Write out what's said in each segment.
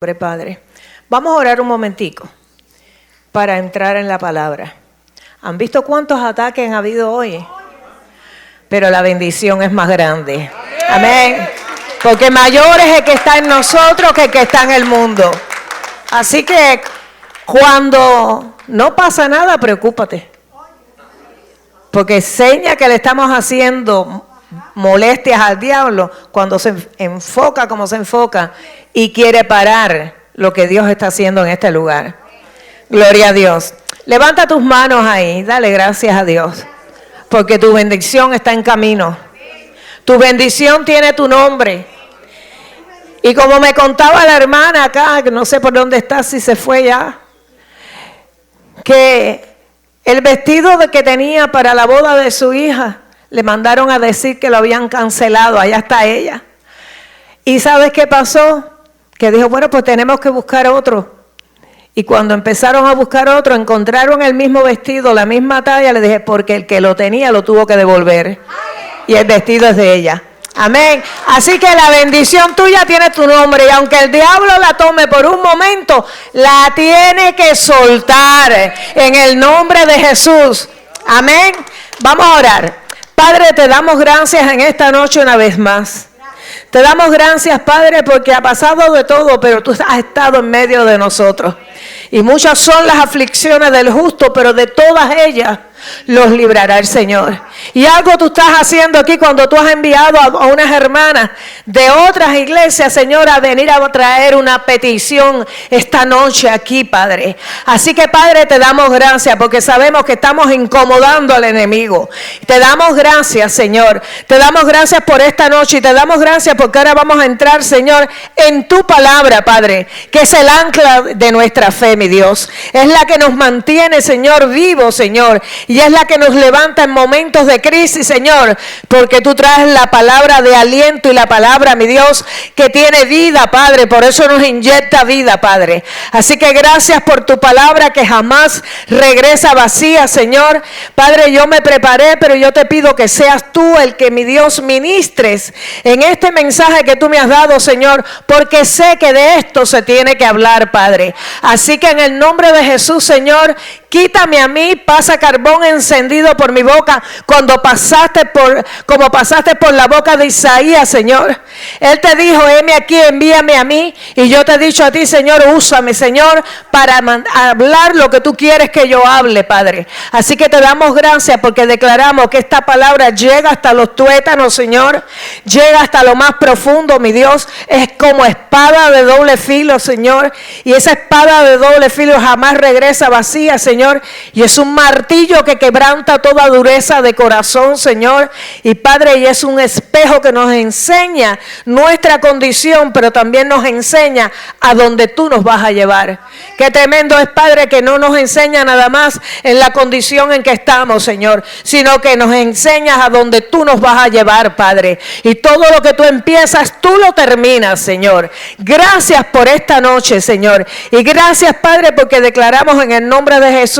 Padre, vamos a orar un momentico para entrar en la palabra. ¿Han visto cuántos ataques han habido hoy? Pero la bendición es más grande. Amén. Porque mayor es el que está en nosotros que el que está en el mundo. Así que cuando no pasa nada, preocúpate. Porque seña que le estamos haciendo molestias al diablo cuando se enfoca como se enfoca y quiere parar lo que Dios está haciendo en este lugar. Gloria a Dios. Levanta tus manos ahí, dale gracias a Dios, porque tu bendición está en camino. Tu bendición tiene tu nombre. Y como me contaba la hermana acá, que no sé por dónde está, si se fue ya, que el vestido que tenía para la boda de su hija, le mandaron a decir que lo habían cancelado, allá está ella. ¿Y sabes qué pasó? Que dijo, bueno, pues tenemos que buscar otro. Y cuando empezaron a buscar otro, encontraron el mismo vestido, la misma talla. Le dije, porque el que lo tenía lo tuvo que devolver. Y el vestido es de ella. Amén. Así que la bendición tuya tiene tu nombre. Y aunque el diablo la tome por un momento, la tiene que soltar en el nombre de Jesús. Amén. Vamos a orar. Padre, te damos gracias en esta noche una vez más. Te damos gracias, Padre, porque ha pasado de todo, pero tú has estado en medio de nosotros. Y muchas son las aflicciones del justo, pero de todas ellas los librará el Señor. Y algo tú estás haciendo aquí cuando tú has enviado a unas hermanas de otras iglesias, Señor, a venir a traer una petición esta noche aquí, Padre. Así que, Padre, te damos gracias porque sabemos que estamos incomodando al enemigo. Te damos gracias, Señor. Te damos gracias por esta noche y te damos gracias porque ahora vamos a entrar, Señor, en tu palabra, Padre, que es el ancla de nuestra fe, mi Dios. Es la que nos mantiene, Señor, vivos, Señor. Y es la que nos levanta en momentos de crisis, Señor, porque tú traes la palabra de aliento y la palabra, mi Dios, que tiene vida, Padre. Por eso nos inyecta vida, Padre. Así que gracias por tu palabra que jamás regresa vacía, Señor. Padre, yo me preparé, pero yo te pido que seas tú el que, mi Dios, ministres en este mensaje que tú me has dado, Señor, porque sé que de esto se tiene que hablar, Padre. Así que en el nombre de Jesús, Señor, quítame a mí, pasa carbón encendido por mi boca, como pasaste por la boca de Isaías, Señor. Él te dijo, heme aquí, envíame a mí. Y yo te he dicho a ti, Señor, úsame, Señor, para hablar lo que tú quieres que yo hable, Padre. Así que te damos gracias porque declaramos que esta palabra llega hasta los tuétanos, Señor. Llega hasta lo más profundo, mi Dios. Es como espada de doble filo, Señor. Y esa espada de doble filo jamás regresa vacía, Señor. Y es un martillo que quebranta toda dureza de corazón, Señor. Y Padre, y es un espejo que nos enseña nuestra condición, pero también nos enseña a donde tú nos vas a llevar. Qué tremendo es, Padre, que no nos enseña nada más en la condición en que estamos, Señor, sino que nos enseñas a donde tú nos vas a llevar, Padre. Y todo lo que tú empiezas, tú lo terminas, Señor. Gracias por esta noche, Señor. Y gracias, Padre, porque declaramos en el nombre de Jesús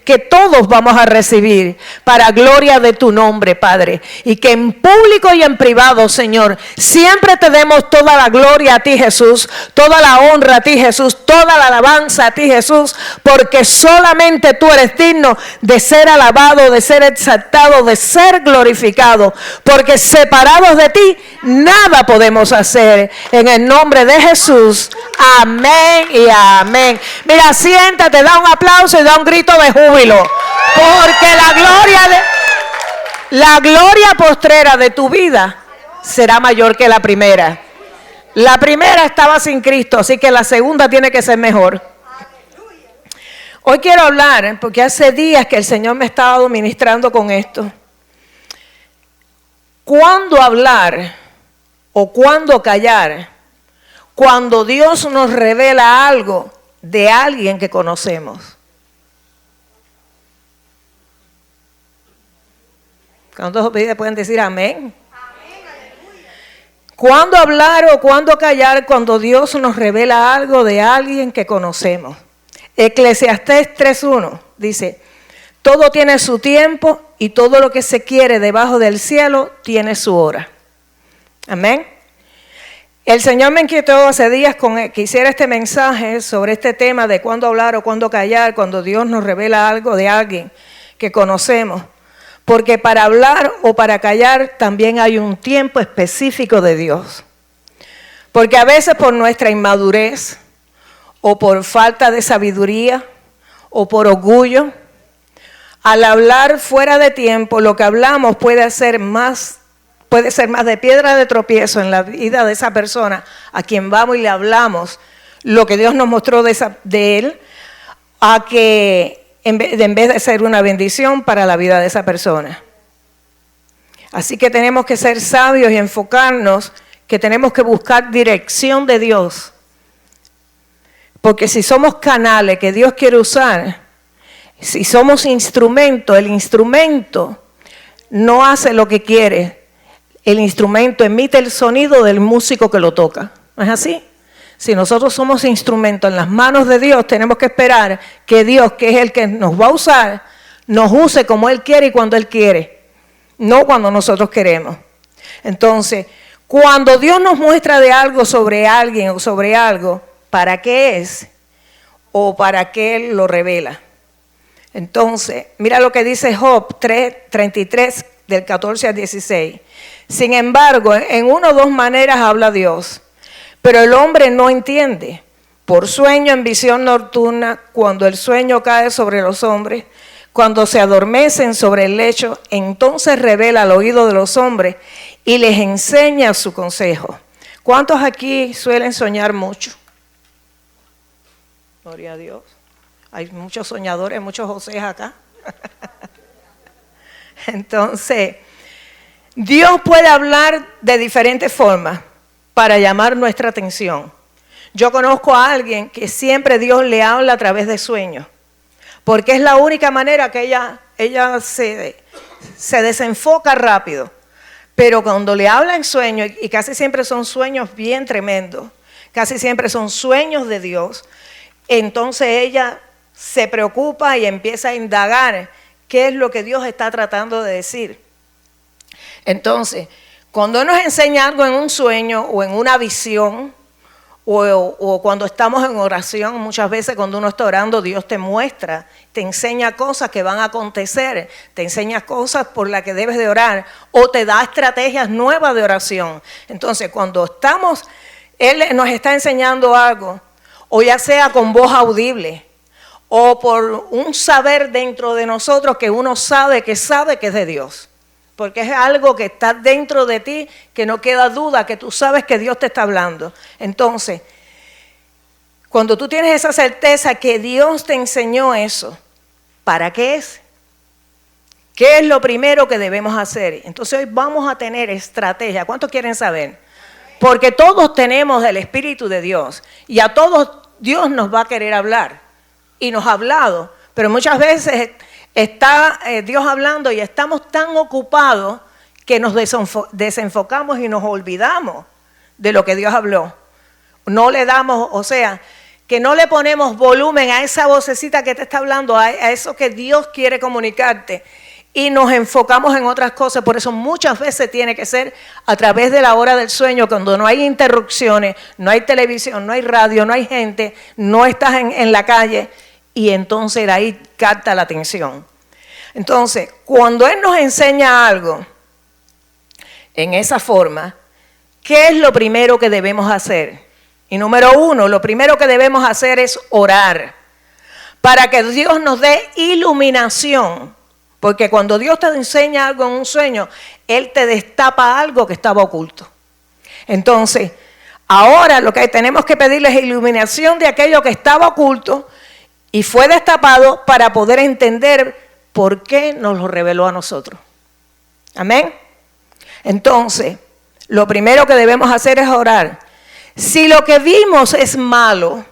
que todos vamos a recibir para gloria de tu nombre, Padre. Y que en público y en privado, Señor, siempre te demos toda la gloria a ti, Jesús, toda la honra a ti, Jesús, toda la alabanza a ti, Jesús, porque solamente tú eres digno de ser alabado, de ser exaltado, de ser glorificado, porque separados de ti nada podemos hacer. En el nombre de Jesús, amén y amén. Mira, siéntate, da un aplauso y da un grito de júbilo, porque la gloria postrera de tu vida será mayor que la primera. La primera estaba sin Cristo, así que la segunda tiene que ser mejor. Hoy quiero hablar, porque hace días que el Señor me ha estado ministrando con esto. ¿Cuándo hablar o cuándo callar? Cuando Dios nos revela algo de alguien que conocemos. ¿Cuántos pueden decir amén? ¿Cuándo hablar o cuándo callar cuando Dios nos revela algo de alguien que conocemos? Eclesiastés 3:1 dice, todo tiene su tiempo y todo lo que se quiere debajo del cielo tiene su hora. Amén. El Señor me inquietó hace días que hiciera este mensaje sobre este tema de cuándo hablar o cuándo callar, cuando Dios nos revela algo de alguien que conocemos. Porque para hablar o para callar también hay un tiempo específico de Dios. Porque a veces por nuestra inmadurez o por falta de sabiduría o por orgullo, al hablar fuera de tiempo, lo que hablamos puede ser más de piedra de tropiezo en la vida de esa persona a quien vamos y le hablamos lo que Dios nos mostró de él, a que en vez de ser una bendición para la vida de esa persona. Así que tenemos que ser sabios y enfocarnos, que tenemos que buscar dirección de Dios. Porque si somos canales que Dios quiere usar, si somos instrumentos, el instrumento no hace lo que quiere. El instrumento emite el sonido del músico que lo toca. ¿No es así? Si nosotros somos instrumentos en las manos de Dios, tenemos que esperar que Dios, que es el que nos va a usar, nos use como Él quiere y cuando Él quiere, no cuando nosotros queremos. Entonces, cuando Dios nos muestra de algo sobre alguien o sobre algo, ¿para qué es? ¿O para qué Él lo revela? Entonces, mira lo que dice Job 3:33 del 14 al 16. Sin embargo, en una o dos maneras habla Dios, pero el hombre no entiende. Por sueño, en visión nocturna, cuando el sueño cae sobre los hombres, cuando se adormecen sobre el lecho, entonces revela al oído de los hombres y les enseña su consejo. ¿Cuántos aquí suelen soñar mucho? Gloria a Dios. Hay muchos soñadores, muchos José acá. Entonces, Dios puede hablar de diferentes formas para llamar nuestra atención. Yo conozco a alguien que siempre Dios le habla a través de sueños, porque es la única manera que ella se desenfoca rápido. Pero cuando le habla en sueños, y casi siempre son sueños bien tremendos, casi siempre son sueños de Dios, entonces ella se preocupa y empieza a indagar qué es lo que Dios está tratando de decir. Entonces, cuando nos enseña algo en un sueño o en una visión, o cuando estamos en oración, muchas veces cuando uno está orando, Dios te muestra, te enseña cosas que van a acontecer, te enseña cosas por las que debes de orar, o te da estrategias nuevas de oración. Entonces, cuando Él nos está enseñando algo, o ya sea con voz audible, o por un saber dentro de nosotros que uno sabe que es de Dios. Porque es algo que está dentro de ti, que no queda duda, que tú sabes que Dios te está hablando. Entonces, cuando tú tienes esa certeza que Dios te enseñó eso, ¿para qué es? ¿Qué es lo primero que debemos hacer? Entonces hoy vamos a tener estrategia. ¿Cuántos quieren saber? Porque todos tenemos el Espíritu de Dios y a todos Dios nos va a querer hablar. Y nos ha hablado, pero muchas veces está Dios hablando y estamos tan ocupados que nos desenfocamos y nos olvidamos de lo que Dios habló. No le damos, o sea, que no le ponemos volumen a esa vocecita que te está hablando, a eso que Dios quiere comunicarte. Y nos enfocamos en otras cosas. Por eso muchas veces tiene que ser a través de la hora del sueño, cuando no hay interrupciones, no hay televisión, no hay radio, no hay gente, no estás en la calle. Y entonces ahí capta la atención. Entonces, cuando Él nos enseña algo en esa forma, ¿qué es lo primero que debemos hacer? Y número uno, lo primero que debemos hacer es orar para que Dios nos dé iluminación. Porque cuando Dios te enseña algo en un sueño, Él te destapa algo que estaba oculto. Entonces, ahora lo que tenemos que pedirle es iluminación de aquello que estaba oculto y fue destapado para poder entender por qué nos lo reveló a nosotros. Amén. Entonces, lo primero que debemos hacer es orar. Si lo que vimos es malo,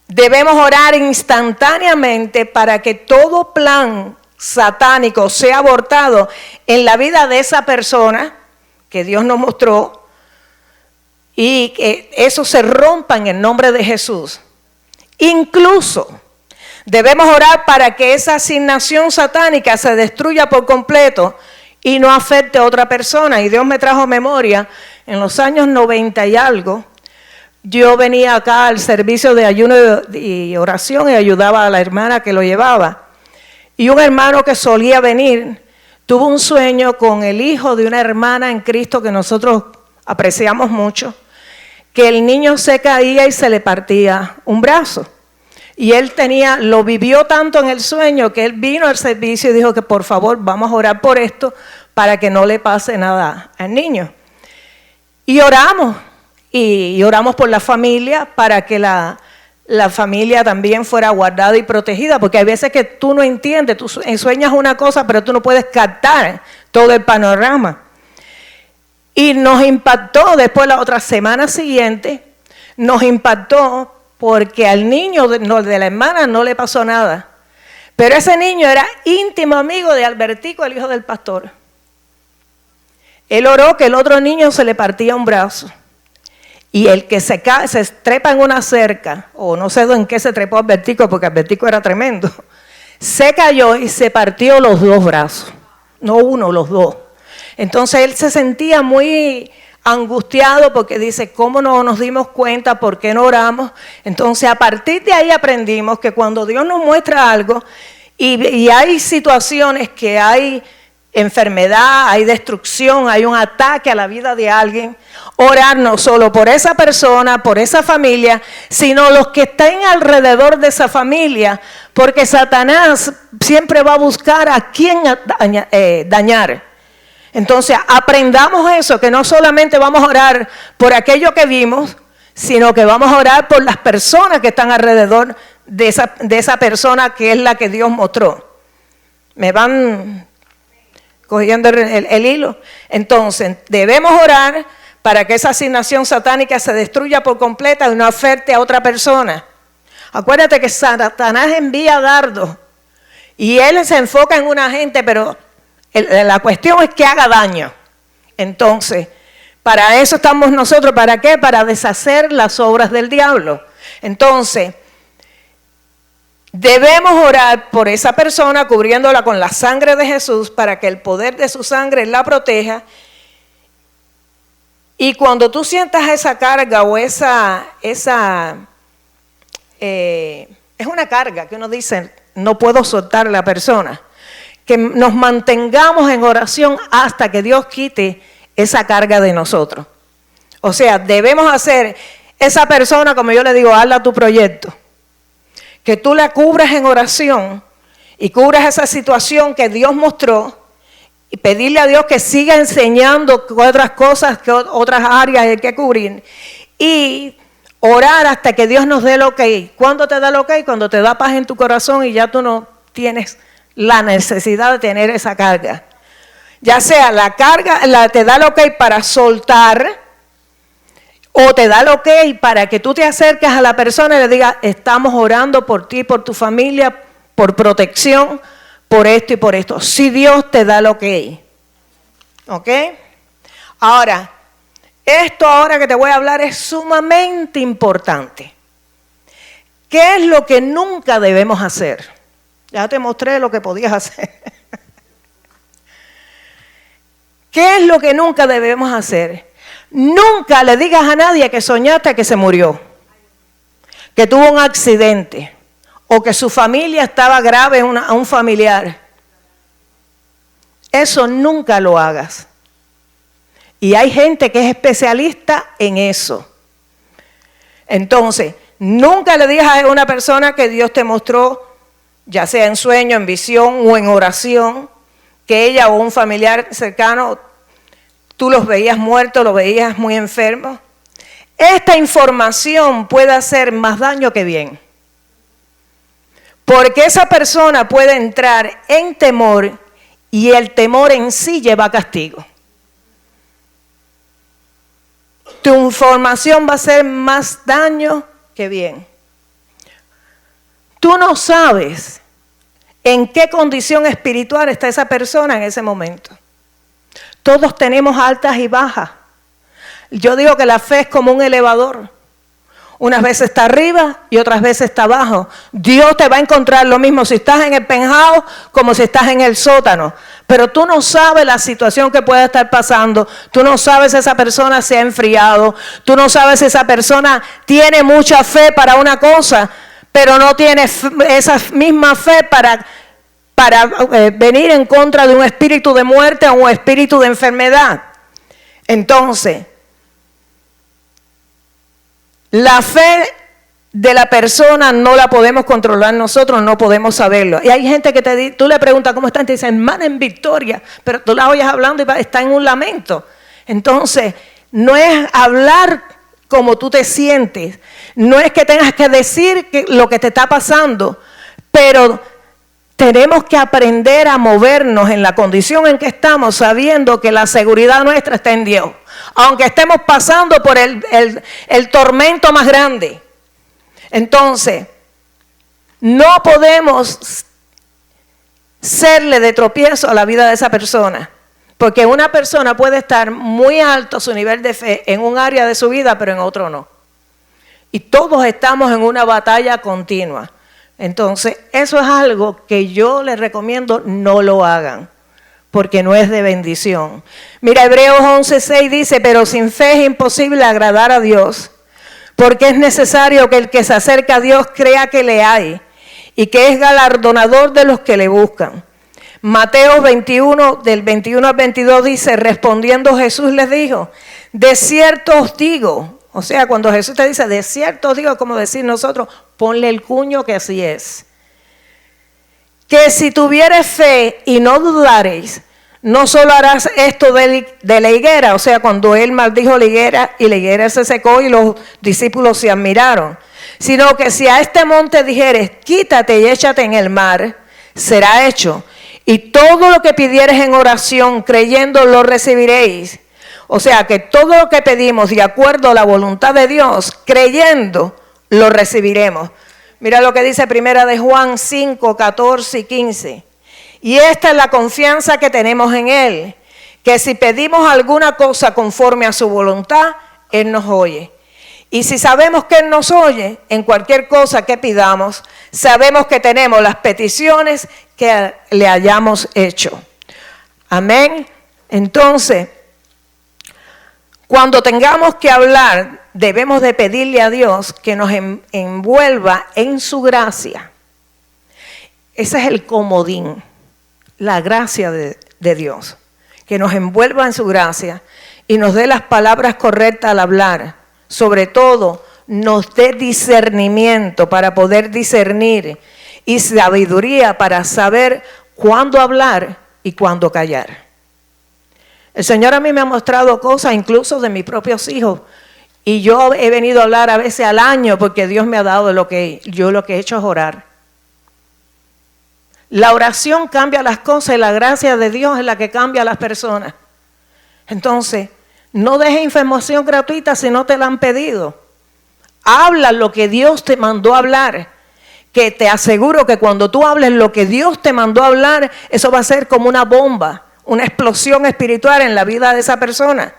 debemos orar instantáneamente para que todo plan satánico sea abortado en la vida de esa persona que Dios nos mostró y que eso se rompa en el nombre de Jesús. Incluso debemos orar para que esa asignación satánica se destruya por completo y no afecte a otra persona. Y Dios me trajo memoria, en los años 90 y algo, yo venía acá al servicio de ayuno y oración y ayudaba a la hermana que lo llevaba. Y un hermano que solía venir tuvo un sueño con el hijo de una hermana en Cristo que nosotros apreciamos mucho, que el niño se caía y se le partía un brazo. Y él lo vivió tanto en el sueño que él vino al servicio y dijo que por favor vamos a orar por esto para que no le pase nada al niño. Y oramos, y oramos por la familia para que la familia también fuera guardada y protegida, porque hay veces que tú no entiendes, tú sueñas una cosa pero tú no puedes captar todo el panorama. Y nos impactó después la otra semana siguiente, nos impactó porque al niño de la hermana no le pasó nada. Pero ese niño era íntimo amigo de Albertico, el hijo del pastor. Él oró que el otro niño se le partía un brazo. Y el que se trepa en una cerca, o no sé en qué se trepó Albertico, porque Albertico era tremendo, se cayó y se partió los dos brazos. No uno, los dos. Entonces él se sentía muy angustiado porque dice, ¿cómo no nos dimos cuenta? ¿Por qué no oramos? Entonces a partir de ahí aprendimos que cuando Dios nos muestra algo y hay situaciones que hay enfermedad, hay destrucción, hay un ataque a la vida de alguien, orar no solo por esa persona, por esa familia, sino los que estén alrededor de esa familia, porque Satanás siempre va a buscar a quién dañar. Entonces aprendamos eso, que no solamente vamos a orar por aquello que vimos, sino que vamos a orar por las personas que están alrededor de esa persona que es la que Dios mostró. ¿Me van cogiendo el hilo? Entonces debemos orar para que esa asignación satánica se destruya por completa y no afecte a otra persona. Acuérdate que Satanás envía dardos y él se enfoca en una gente, pero la cuestión es que haga daño. Entonces, para eso estamos nosotros. ¿Para qué? Para deshacer las obras del diablo. Entonces, debemos orar por esa persona cubriéndola con la sangre de Jesús para que el poder de su sangre la proteja. Y cuando tú sientas esa carga o es una carga que uno dice, no puedo soltar a la persona, que nos mantengamos en oración hasta que Dios quite esa carga de nosotros. O sea, debemos hacer esa persona, como yo le digo, hazla tu proyecto. Que tú la cubras en oración y cubras esa situación que Dios mostró y pedirle a Dios que siga enseñando otras cosas, que otras áreas hay que cubrir y orar hasta que Dios nos dé el ok. ¿Cuándo te da el ok? Cuando te da paz en tu corazón y ya tú no tienes la necesidad de tener esa carga. Ya sea la carga, te da el ok para soltar, o te da el ok para que tú te acerques a la persona y le digas, estamos orando por ti, por tu familia, por protección, por esto y por esto. Si Dios te da el ok. ¿Ok? Ahora, esto ahora que te voy a hablar es sumamente importante. ¿Qué es lo que nunca debemos hacer? Ya te mostré lo que podías hacer. ¿Qué es lo que nunca debemos hacer? Nunca le digas a nadie que soñaste que se murió, que tuvo un accidente o que su familia estaba grave a un familiar. Eso nunca lo hagas. Y hay gente que es especialista en eso. Entonces, nunca le digas a una persona que Dios te mostró, ya sea en sueño, en visión o en oración, que ella o un familiar cercano, tú los veías muertos, los veías muy enfermos. Esta información puede hacer más daño que bien. Porque esa persona puede entrar en temor y el temor en sí lleva castigo. Tu información va a hacer más daño que bien. Tú no sabes en qué condición espiritual está esa persona en ese momento. Todos tenemos altas y bajas. Yo digo que la fe es como un elevador. Unas veces está arriba y otras veces está abajo. Dios te va a encontrar lo mismo si estás en el penthouse como si estás en el sótano. Pero tú no sabes la situación que puede estar pasando. Tú no sabes si esa persona se ha enfriado. Tú no sabes si esa persona tiene mucha fe para una cosa, pero no tiene esa misma fe para venir en contra de un espíritu de muerte o un espíritu de enfermedad. Entonces, la fe de la persona no la podemos controlar nosotros, no podemos saberlo. Y hay gente que tú le preguntas cómo está y te dice, hermana, en victoria, pero tú la oyes hablando y está en un lamento. Entonces, no es hablar como tú te sientes, no es que tengas que decir lo que te está pasando, pero tenemos que aprender a movernos en la condición en que estamos, sabiendo que la seguridad nuestra está en Dios. Aunque estemos pasando por el tormento más grande. Entonces, no podemos serle de tropiezo a la vida de esa persona. Porque una persona puede estar muy alto su nivel de fe en un área de su vida, pero en otro no. Y todos estamos en una batalla continua. Entonces, eso es algo que yo les recomiendo no lo hagan, porque no es de bendición. Mira, Hebreos 11:6 dice, pero sin fe es imposible agradar a Dios, porque es necesario que el que se acerca a Dios crea que le hay y que es galardonador de los que le buscan. Mateo 21, del 21 al 22 dice, respondiendo Jesús les dijo, de cierto os digo, o sea, cuando Jesús te dice, de cierto os digo, como decir nosotros, ponle el cuño que así es. Que si tuvieres fe y no dudareis, no solo harás esto de la higuera, o sea, cuando él maldijo la higuera y la higuera se secó y los discípulos se admiraron, sino que si a este monte dijeres, quítate y échate en el mar, será hecho. Y todo lo que pidieres en oración, creyendo, lo recibiréis. O sea, que todo lo que pedimos de acuerdo a la voluntad de Dios, creyendo, lo recibiremos. Mira lo que dice primera de Juan 5, 14 y 15. Y esta es la confianza que tenemos en Él, que si pedimos alguna cosa conforme a su voluntad, Él nos oye. Y si sabemos que Él nos oye, en cualquier cosa que pidamos, sabemos que tenemos las peticiones que le hayamos hecho. Amén. Entonces, cuando tengamos que hablar, debemos de pedirle a Dios que nos envuelva en su gracia. Ese es el comodín, la gracia de Dios. Que nos envuelva en su gracia y nos dé las palabras correctas al hablar. Sobre todo, nos dé discernimiento para poder discernir y sabiduría para saber cuándo hablar y cuándo callar. El Señor a mí me ha mostrado cosas incluso de mis propios hijos y yo he venido a hablar a veces al año porque Dios me ha dado lo que he hecho es orar. La oración cambia las cosas y la gracia de Dios es la que cambia a las personas. Entonces, no dejes información gratuita si no te la han pedido. Habla lo que Dios te mandó a hablar. Que te aseguro que cuando tú hables lo que Dios te mandó a hablar, eso va a ser como una bomba, una explosión espiritual en la vida de esa persona.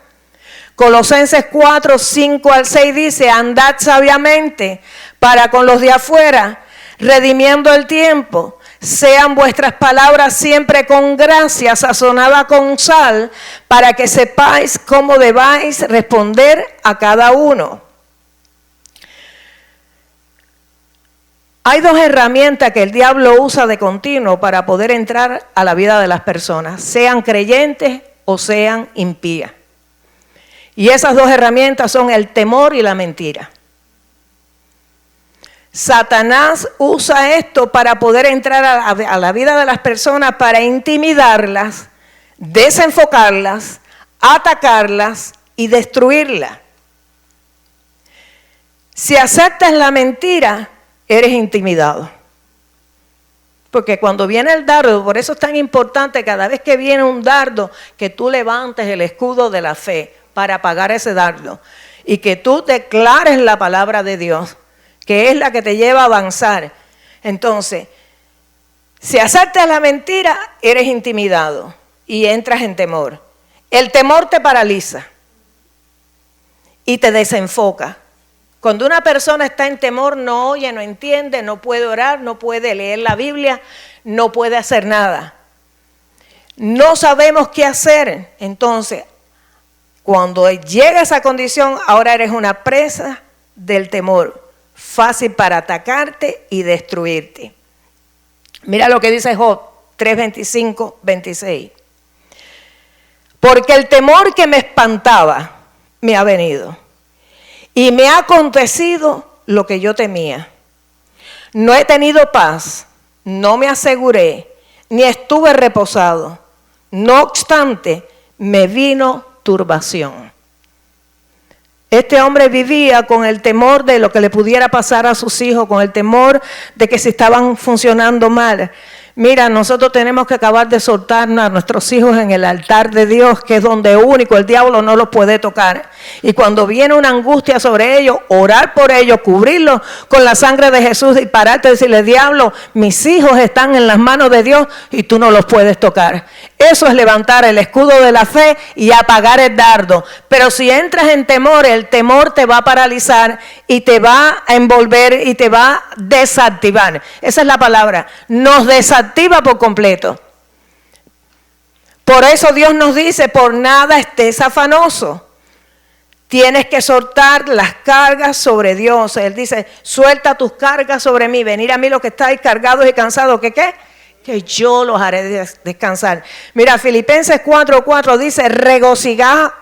Colosenses 4, 5 al 6 dice, andad sabiamente para con los de afuera, redimiendo el tiempo. Sean vuestras palabras siempre con gracia, sazonada con sal, para que sepáis cómo debáis responder a cada uno. Hay dos herramientas que el diablo usa de continuo para poder entrar a la vida de las personas, sean creyentes o sean impías. Y esas dos herramientas son el temor y la mentira. Satanás usa esto para poder entrar a la vida de las personas, para intimidarlas, desenfocarlas, atacarlas y destruirlas. Si aceptas la mentira, eres intimidado. Porque cuando viene el dardo, por eso es tan importante cada vez que viene un dardo, que tú levantes el escudo de la fe para apagar ese dardo. Y que tú declares la palabra de Dios, que es la que te lleva a avanzar. Entonces, si aceptas la mentira, eres intimidado y entras en temor. El temor te paraliza y te desenfoca. Cuando una persona está en temor, no oye, no entiende, no puede orar, no puede leer la Biblia, no puede hacer nada. No sabemos qué hacer. Entonces, cuando llega esa condición, ahora eres una presa del temor, fácil para atacarte y destruirte. Mira lo que dice Job 3:25, 26. Porque el temor que me espantaba me ha venido y me ha acontecido lo que yo temía. No he tenido paz, no me aseguré, ni estuve reposado. No obstante, me vino turbación. Este hombre vivía con el temor de lo que le pudiera pasar a sus hijos, con el temor de que si estaban funcionando mal. Mira, nosotros tenemos que acabar de soltarnos a nuestros hijos en el altar de Dios, que es donde único el diablo no los puede tocar. Y cuando viene una angustia sobre ellos, orar por ellos, cubrirlos con la sangre de Jesús y pararte y decirle, diablo, mis hijos están en las manos de Dios y tú no los puedes tocar. Eso es levantar el escudo de la fe y apagar el dardo. Pero si entras en temor, el temor te va a paralizar y te va a envolver y te va a desactivar. Esa es la palabra. Nos desactiva por completo. Por eso Dios nos dice, por nada estés afanoso. Tienes que soltar las cargas sobre Dios. Él dice, suelta tus cargas sobre mí. Venir a mí los que estáis cargados y cansados. ¿Qué qué? Que yo los haré descansar. Mira, Filipenses 4:4 dice, regocijaos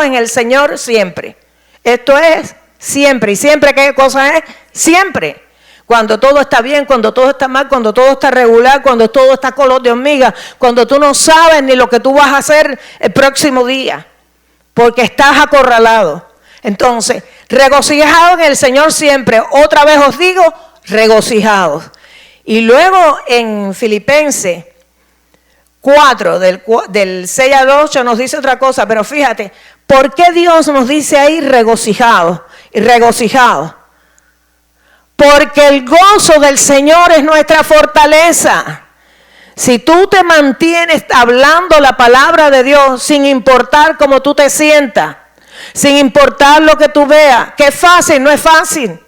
en el Señor siempre. Esto es siempre. ¿Y siempre qué cosa es? Siempre. Cuando todo está bien, cuando todo está mal, cuando todo está regular, cuando todo está color de hormiga, cuando tú no sabes ni lo que tú vas a hacer el próximo día, porque estás acorralado. Entonces, regocijaos en el Señor siempre. Otra vez os digo, regocijaos. Y luego en Filipenses 4, del 6 al 8 nos dice otra cosa, pero fíjate, ¿por qué Dios nos dice ahí regocijados y regocijados? Porque el gozo del Señor es nuestra fortaleza. Si tú te mantienes hablando la palabra de Dios sin importar cómo tú te sientas, sin importar lo que tú veas, que es fácil, no es fácil.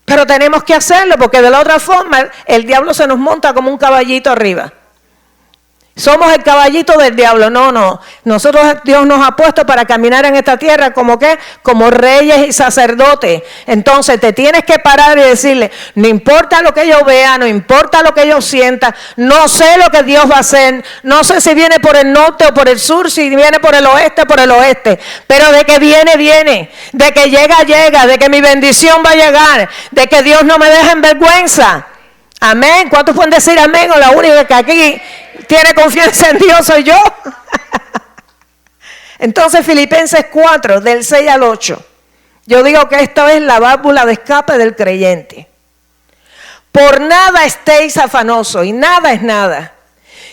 Pero tenemos que hacerlo porque de la otra forma el diablo se nos monta como un caballito arriba. Somos el caballito del diablo. No. Nosotros, Dios nos ha puesto para caminar en esta tierra como ¿qué? Como reyes y sacerdotes. Entonces te tienes que parar y decirle, no importa lo que yo vea, no importa lo que yo sienta, no sé lo que Dios va a hacer, no sé si viene por el norte o por el sur, si viene por el oeste, pero de que viene, viene, de que llega, de que mi bendición va a llegar, de que Dios no me deja en vergüenza. Amén. ¿Cuántos pueden decir amén? O la única que aquí tiene confianza en Dios soy yo. Entonces Filipenses 4, del 6 al 8. Yo digo que esta es la válvula de escape del creyente. Por nada estéis afanosos, y nada es nada,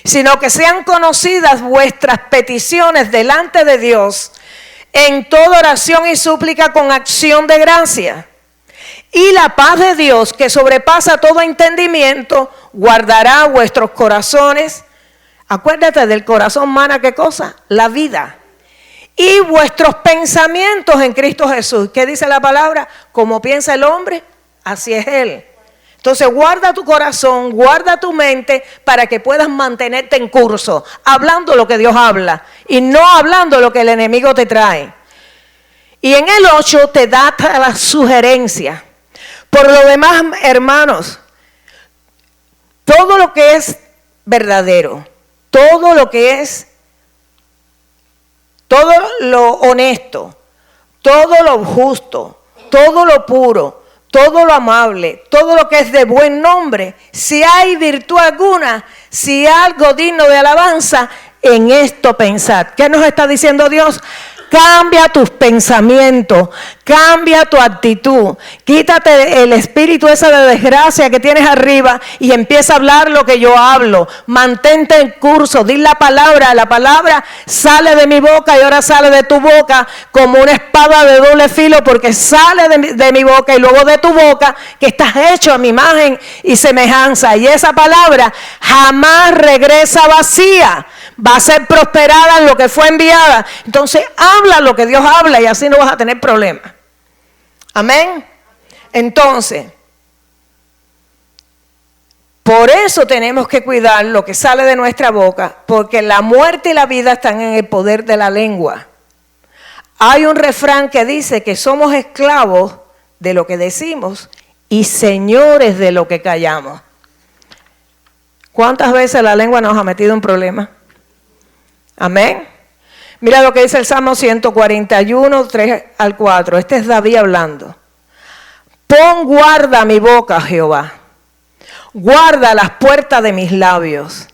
sino que sean conocidas vuestras peticiones delante de Dios en toda oración y súplica con acción de gracia. Y la paz de Dios, que sobrepasa todo entendimiento, guardará vuestros corazones. Acuérdate del corazón, mana, ¿qué cosa? La vida. Y vuestros pensamientos en Cristo Jesús. ¿Qué dice la palabra? Como piensa el hombre, así es Él. Entonces guarda tu corazón, guarda tu mente para que puedas mantenerte en curso, hablando lo que Dios habla y no hablando lo que el enemigo te trae. Y en el 8 te da la sugerencia. Por lo demás, hermanos, todo lo que es verdadero, todo lo que es, todo lo honesto, todo lo justo, todo lo puro, todo lo amable, todo lo que es de buen nombre, si hay virtud alguna, si hay algo digno de alabanza, en esto pensad. ¿Qué nos está diciendo Dios? Cambia tus pensamientos, cambia tu actitud, quítate el espíritu ese de desgracia que tienes arriba y empieza a hablar lo que yo hablo. Mantente en curso, di la palabra sale de mi boca y ahora sale de tu boca como una espada de doble filo, porque sale de mi boca y luego de tu boca, que estás hecho a mi imagen y semejanza, y esa palabra jamás regresa vacía. Va a ser prosperada en lo que fue enviada. Entonces habla lo que Dios habla y así no vas a tener problemas. Amén. Entonces, por eso tenemos que cuidar lo que sale de nuestra boca, porque la muerte y la vida están en el poder de la lengua. Hay un refrán que dice que somos esclavos de lo que decimos y señores de lo que callamos. ¿Cuántas veces la lengua nos ha metido en problemas? Amén. Mira lo que dice el Salmo 141, 3 al 4. Este es David hablando. Pon guarda mi boca, Jehová. Guarda las puertas de mis labios.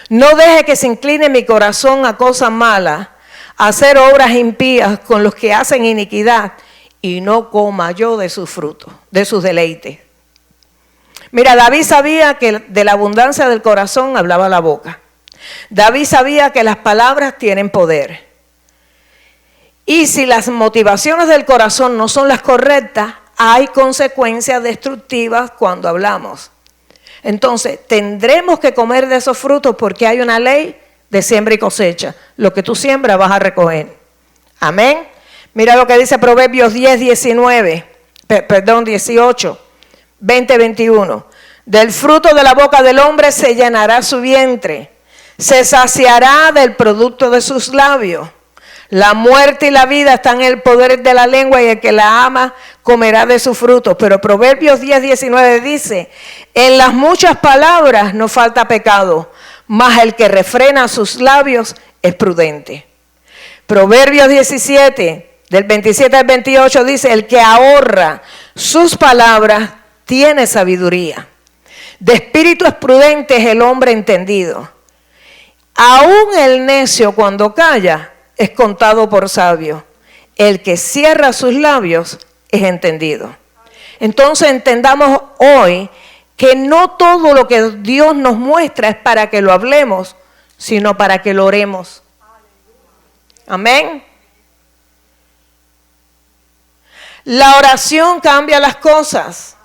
No deje que se incline mi corazón a cosas malas, a hacer obras impías con los que hacen iniquidad, y no coma yo de sus frutos, de sus deleites. Mira, David sabía que de la abundancia del corazón hablaba la boca. David sabía que las palabras tienen poder. Y si las motivaciones del corazón no son las correctas, hay consecuencias destructivas cuando hablamos. Entonces, tendremos que comer de esos frutos porque hay una ley de siembra y cosecha. Lo que tú siembras vas a recoger. Amén. Mira lo que dice Proverbios 18, 20, 21. Del fruto de la boca del hombre se llenará su vientre. Se saciará del producto de sus labios. La muerte y la vida están en el poder de la lengua y el que la ama comerá de sus frutos. Pero Proverbios 10:19 dice, en las muchas palabras no falta pecado, mas el que refrena sus labios es prudente. Proverbios 17, del 27 al 28 dice, el que ahorra sus palabras tiene sabiduría. De espíritu es prudente es el hombre entendido. Aún el necio cuando calla es contado por sabio. El que cierra sus labios es entendido. Entonces entendamos hoy que no todo lo que Dios nos muestra es para que lo hablemos, sino para que lo oremos. Amén. La oración cambia las cosas.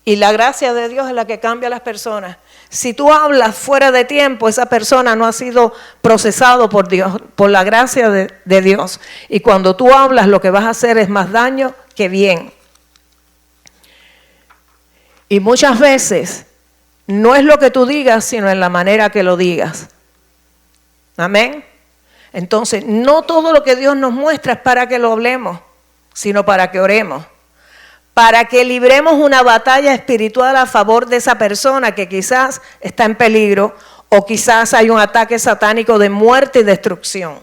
Y la gracia de Dios es la que cambia a las personas. Si tú hablas fuera de tiempo, esa persona no ha sido procesado por Dios, por la gracia de Dios. Y cuando tú hablas, lo que vas a hacer es más daño que bien. Y muchas veces no es lo que tú digas, sino en la manera que lo digas. Amén. Entonces, no todo lo que Dios nos muestra es para que lo hablemos, sino para que oremos. Para que libremos una batalla espiritual a favor de esa persona que quizás está en peligro o quizás hay un ataque satánico de muerte y destrucción.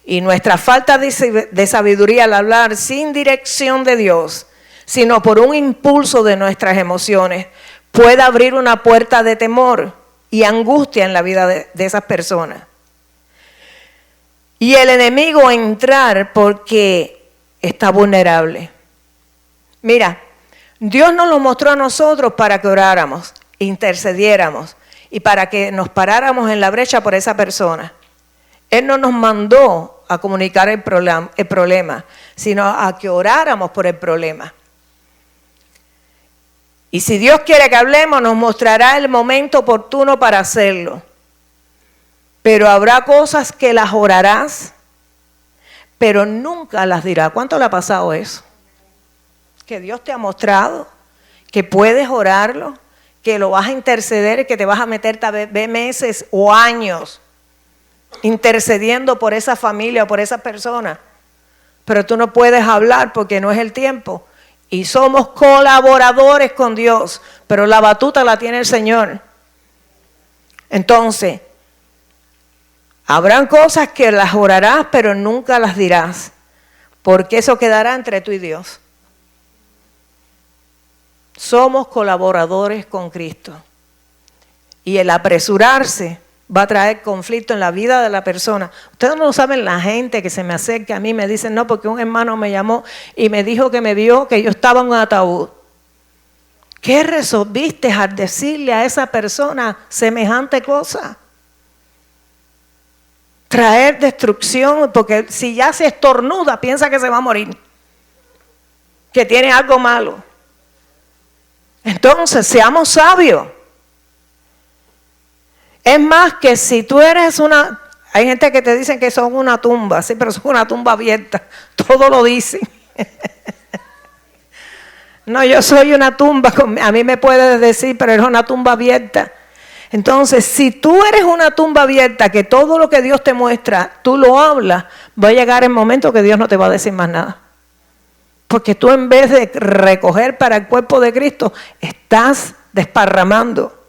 Y nuestra falta de sabiduría al hablar sin dirección de Dios, sino por un impulso de nuestras emociones, puede abrir una puerta de temor y angustia en la vida de esas personas. Y el enemigo entrar porque está vulnerable. Mira, Dios nos lo mostró a nosotros para que oráramos, intercediéramos y para que nos paráramos en la brecha por esa persona. Él no nos mandó a comunicar el problema, sino a que oráramos por el problema. Y si Dios quiere que hablemos, nos mostrará el momento oportuno para hacerlo. Pero habrá cosas que las orarás, pero nunca las dirás. ¿Cuánto le ha pasado eso? Que Dios te ha mostrado que puedes orarlo, que lo vas a interceder, que te vas a meter tal vez meses o años intercediendo por esa familia o por esa persona. Pero tú no puedes hablar porque no es el tiempo. Y somos colaboradores con Dios, pero la batuta la tiene el Señor. Entonces, habrán cosas que las orarás, pero nunca las dirás, porque eso quedará entre tú y Dios. Somos colaboradores con Cristo. Y el apresurarse va a traer conflicto en la vida de la persona. Ustedes no lo saben, la gente que se me acerca a mí me dicen, no, porque un hermano me llamó y me dijo que me vio que yo estaba en un ataúd. ¿Qué resolviste al decirle a esa persona semejante cosa? Traer destrucción, porque si ya se estornuda, piensa que se va a morir, que tiene algo malo. Entonces, seamos sabios. Es más que si tú eres hay gente que te dicen que son una tumba, sí, pero son una tumba abierta, todo lo dicen. No, yo soy una tumba, a mí me puedes decir, pero eres una tumba abierta. Entonces, si tú eres una tumba abierta, que todo lo que Dios te muestra, tú lo hablas, va a llegar el momento que Dios no te va a decir más nada. Porque tú, en vez de recoger para el cuerpo de Cristo, estás desparramando.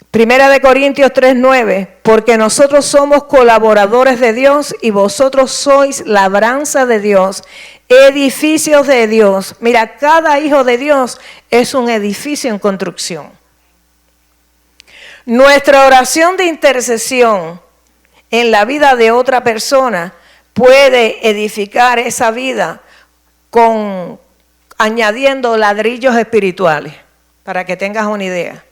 Primera de Corintios 3:9, porque nosotros somos colaboradores de Dios y vosotros sois labranza de Dios, edificios de Dios. Mira, cada hijo de Dios es un edificio en construcción. Nuestra oración de intercesión en la vida de otra persona puede edificar esa vida añadiendo ladrillos espirituales, para que tengas una idea.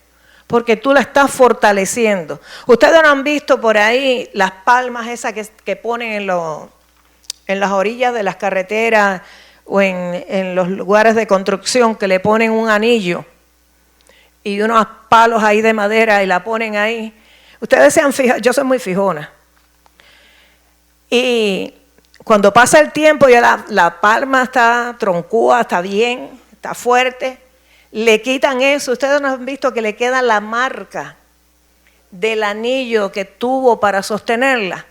Porque tú la estás fortaleciendo. Ustedes no han visto por ahí las palmas esas que ponen en las orillas de las carreteras o en los lugares de construcción, que le ponen un anillo y unos palos ahí de madera y la ponen ahí. Ustedes se han fijado, yo soy muy fijona. Y cuando pasa el tiempo ya la palma está troncúa, está bien, está fuerte. Le quitan eso. Ustedes no han visto que le queda la marca del anillo que tuvo para sostenerla.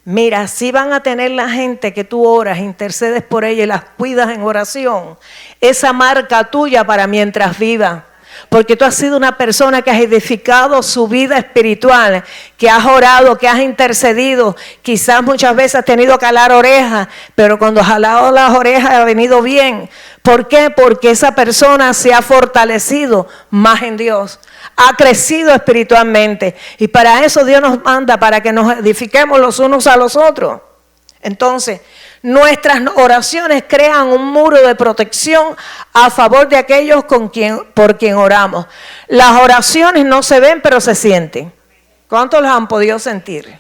Mira, si van a tener la gente que tú oras, intercedes por ella y las cuidas en oración, esa marca tuya para mientras viva. Porque tú has sido una persona que has edificado su vida espiritual, que has orado, que has intercedido. Quizás muchas veces has tenido que jalar orejas, pero cuando has jalado las orejas ha venido bien. ¿Por qué? Porque esa persona se ha fortalecido más en Dios, ha crecido espiritualmente. Y para eso Dios nos manda, para que nos edifiquemos los unos a los otros. Entonces, nuestras oraciones crean un muro de protección a favor de aquellos por quien oramos. Las oraciones no se ven, pero se sienten. ¿Cuántos las han podido sentir?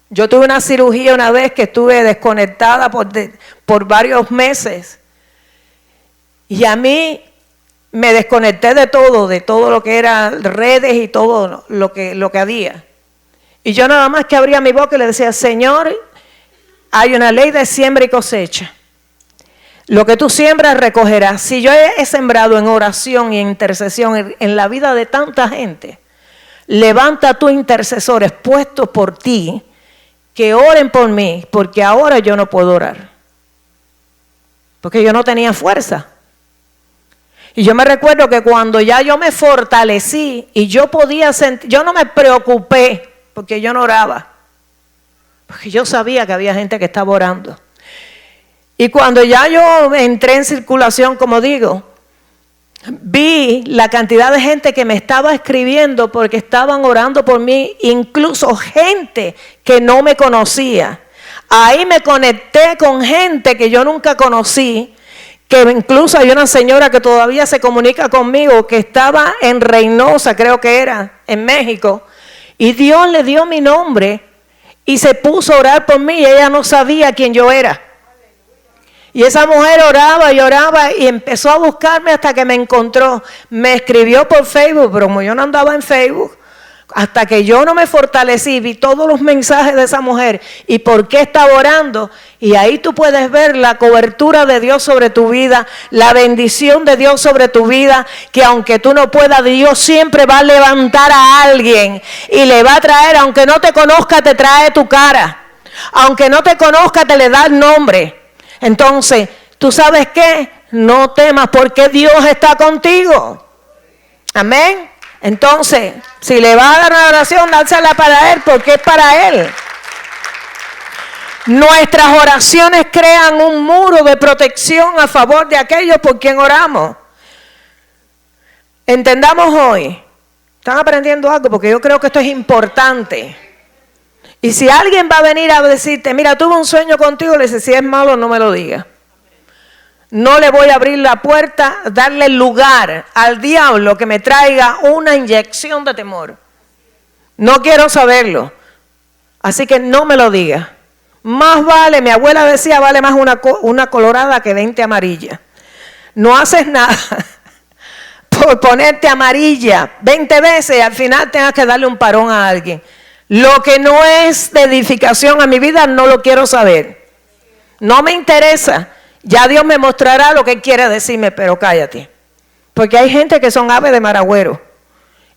Yo tuve una cirugía una vez que estuve desconectada por varios meses. Y a mí me desconecté de todo lo que era redes y todo lo que había. Y yo nada más que abría mi boca y le decía, Señor, hay una ley de siembra y cosecha. Lo que tú siembras, recogerás. Si yo he sembrado en oración y en intercesión en la vida de tanta gente, levanta tus intercesores puestos por ti, que oren por mí, porque ahora yo no puedo orar. Porque yo no tenía fuerza. Y yo me recuerdo que cuando ya yo me fortalecí y yo podía sentir, yo no me preocupé porque yo no oraba. Porque yo sabía que había gente que estaba orando. Y cuando ya yo entré en circulación, como digo, vi la cantidad de gente que me estaba escribiendo porque estaban orando por mí, incluso gente que no me conocía. Ahí me conecté con gente que yo nunca conocí, que incluso hay una señora que todavía se comunica conmigo, que estaba en Reynosa, creo que era, en México, y Dios le dio mi nombre y se puso a orar por mí y ella no sabía quién yo era. Y esa mujer oraba y oraba y empezó a buscarme hasta que me encontró. Me escribió por Facebook, pero como yo no andaba en Facebook, hasta que yo no me fortalecí, vi todos los mensajes de esa mujer y por qué estaba orando. Y ahí tú puedes ver la cobertura de Dios sobre tu vida, la bendición de Dios sobre tu vida, que aunque tú no puedas, Dios siempre va a levantar a alguien y le va a traer, aunque no te conozca, te trae tu cara. Aunque no te conozca, te le da el nombre. Entonces, ¿tú sabes qué? No temas porque Dios está contigo. Amén. Entonces, si le va a dar una oración, dársela para Él, porque es para Él. Nuestras oraciones crean un muro de protección a favor de aquellos por quien oramos. Entendamos hoy. ¿Están aprendiendo algo? Porque yo creo que esto es importante. Y si alguien va a venir a decirte, mira, tuve un sueño contigo, le dice, si es malo, no me lo diga. No le voy a abrir la puerta, darle lugar al diablo que me traiga una inyección de temor. No quiero saberlo. Así que no me lo diga. Más vale, mi abuela decía, vale más una colorada que 20 amarillas. No haces nada por ponerte amarilla 20 veces y al final tengas que darle un parón a alguien. Lo que no es de edificación a mi vida no lo quiero saber. No me interesa. Ya Dios me mostrará lo que Él quiere decirme, pero cállate. Porque hay gente que son aves de maragüero.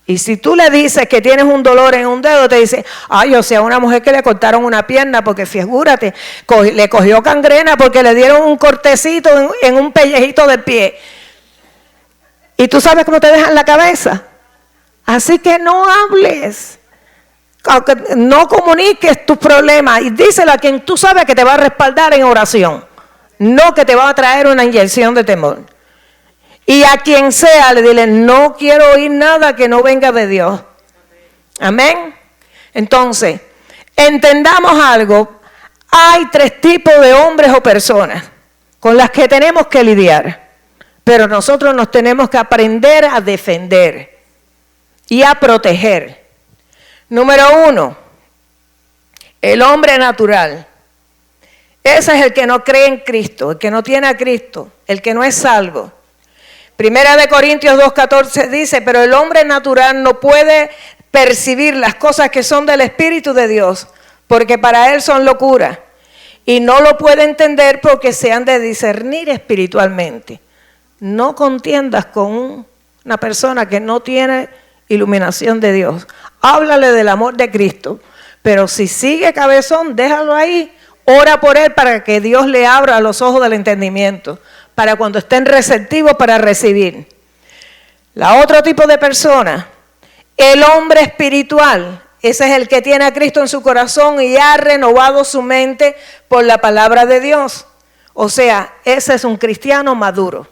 Y si tú le dices que tienes un dolor en un dedo, te dice, ay, o sea, una mujer que le cortaron una pierna, porque figúrate, le cogió gangrena porque le dieron un cortecito en un pellejito del pie. Y tú sabes cómo te dejan la cabeza. Así que no hables, no comuniques tus problemas y díselo a quien tú sabes que te va a respaldar en oración, no que te va a traer una inyección de temor. Y a quien sea le dile, no quiero oír nada que no venga de Dios. Amén. Entonces, entendamos algo. Hay 3 tipos de hombres o personas con las que tenemos que lidiar. Pero nosotros nos tenemos que aprender a defender y a proteger. Número 1, el hombre natural. Ese es el que no cree en Cristo, el que no tiene a Cristo, el que no es salvo. Primera de Corintios 2:14 dice, pero el hombre natural no puede percibir las cosas que son del Espíritu de Dios, porque para él son locura, y no lo puede entender porque se han de discernir espiritualmente. No contiendas con una persona que no tiene iluminación de Dios. Háblale del amor de Cristo, pero si sigue cabezón, déjalo ahí. Ora por él para que Dios le abra los ojos del entendimiento, para cuando estén receptivos para recibir. La otro tipo de persona, el hombre espiritual, ese es el que tiene a Cristo en su corazón y ha renovado su mente por la palabra de Dios. O sea, ese es un cristiano maduro.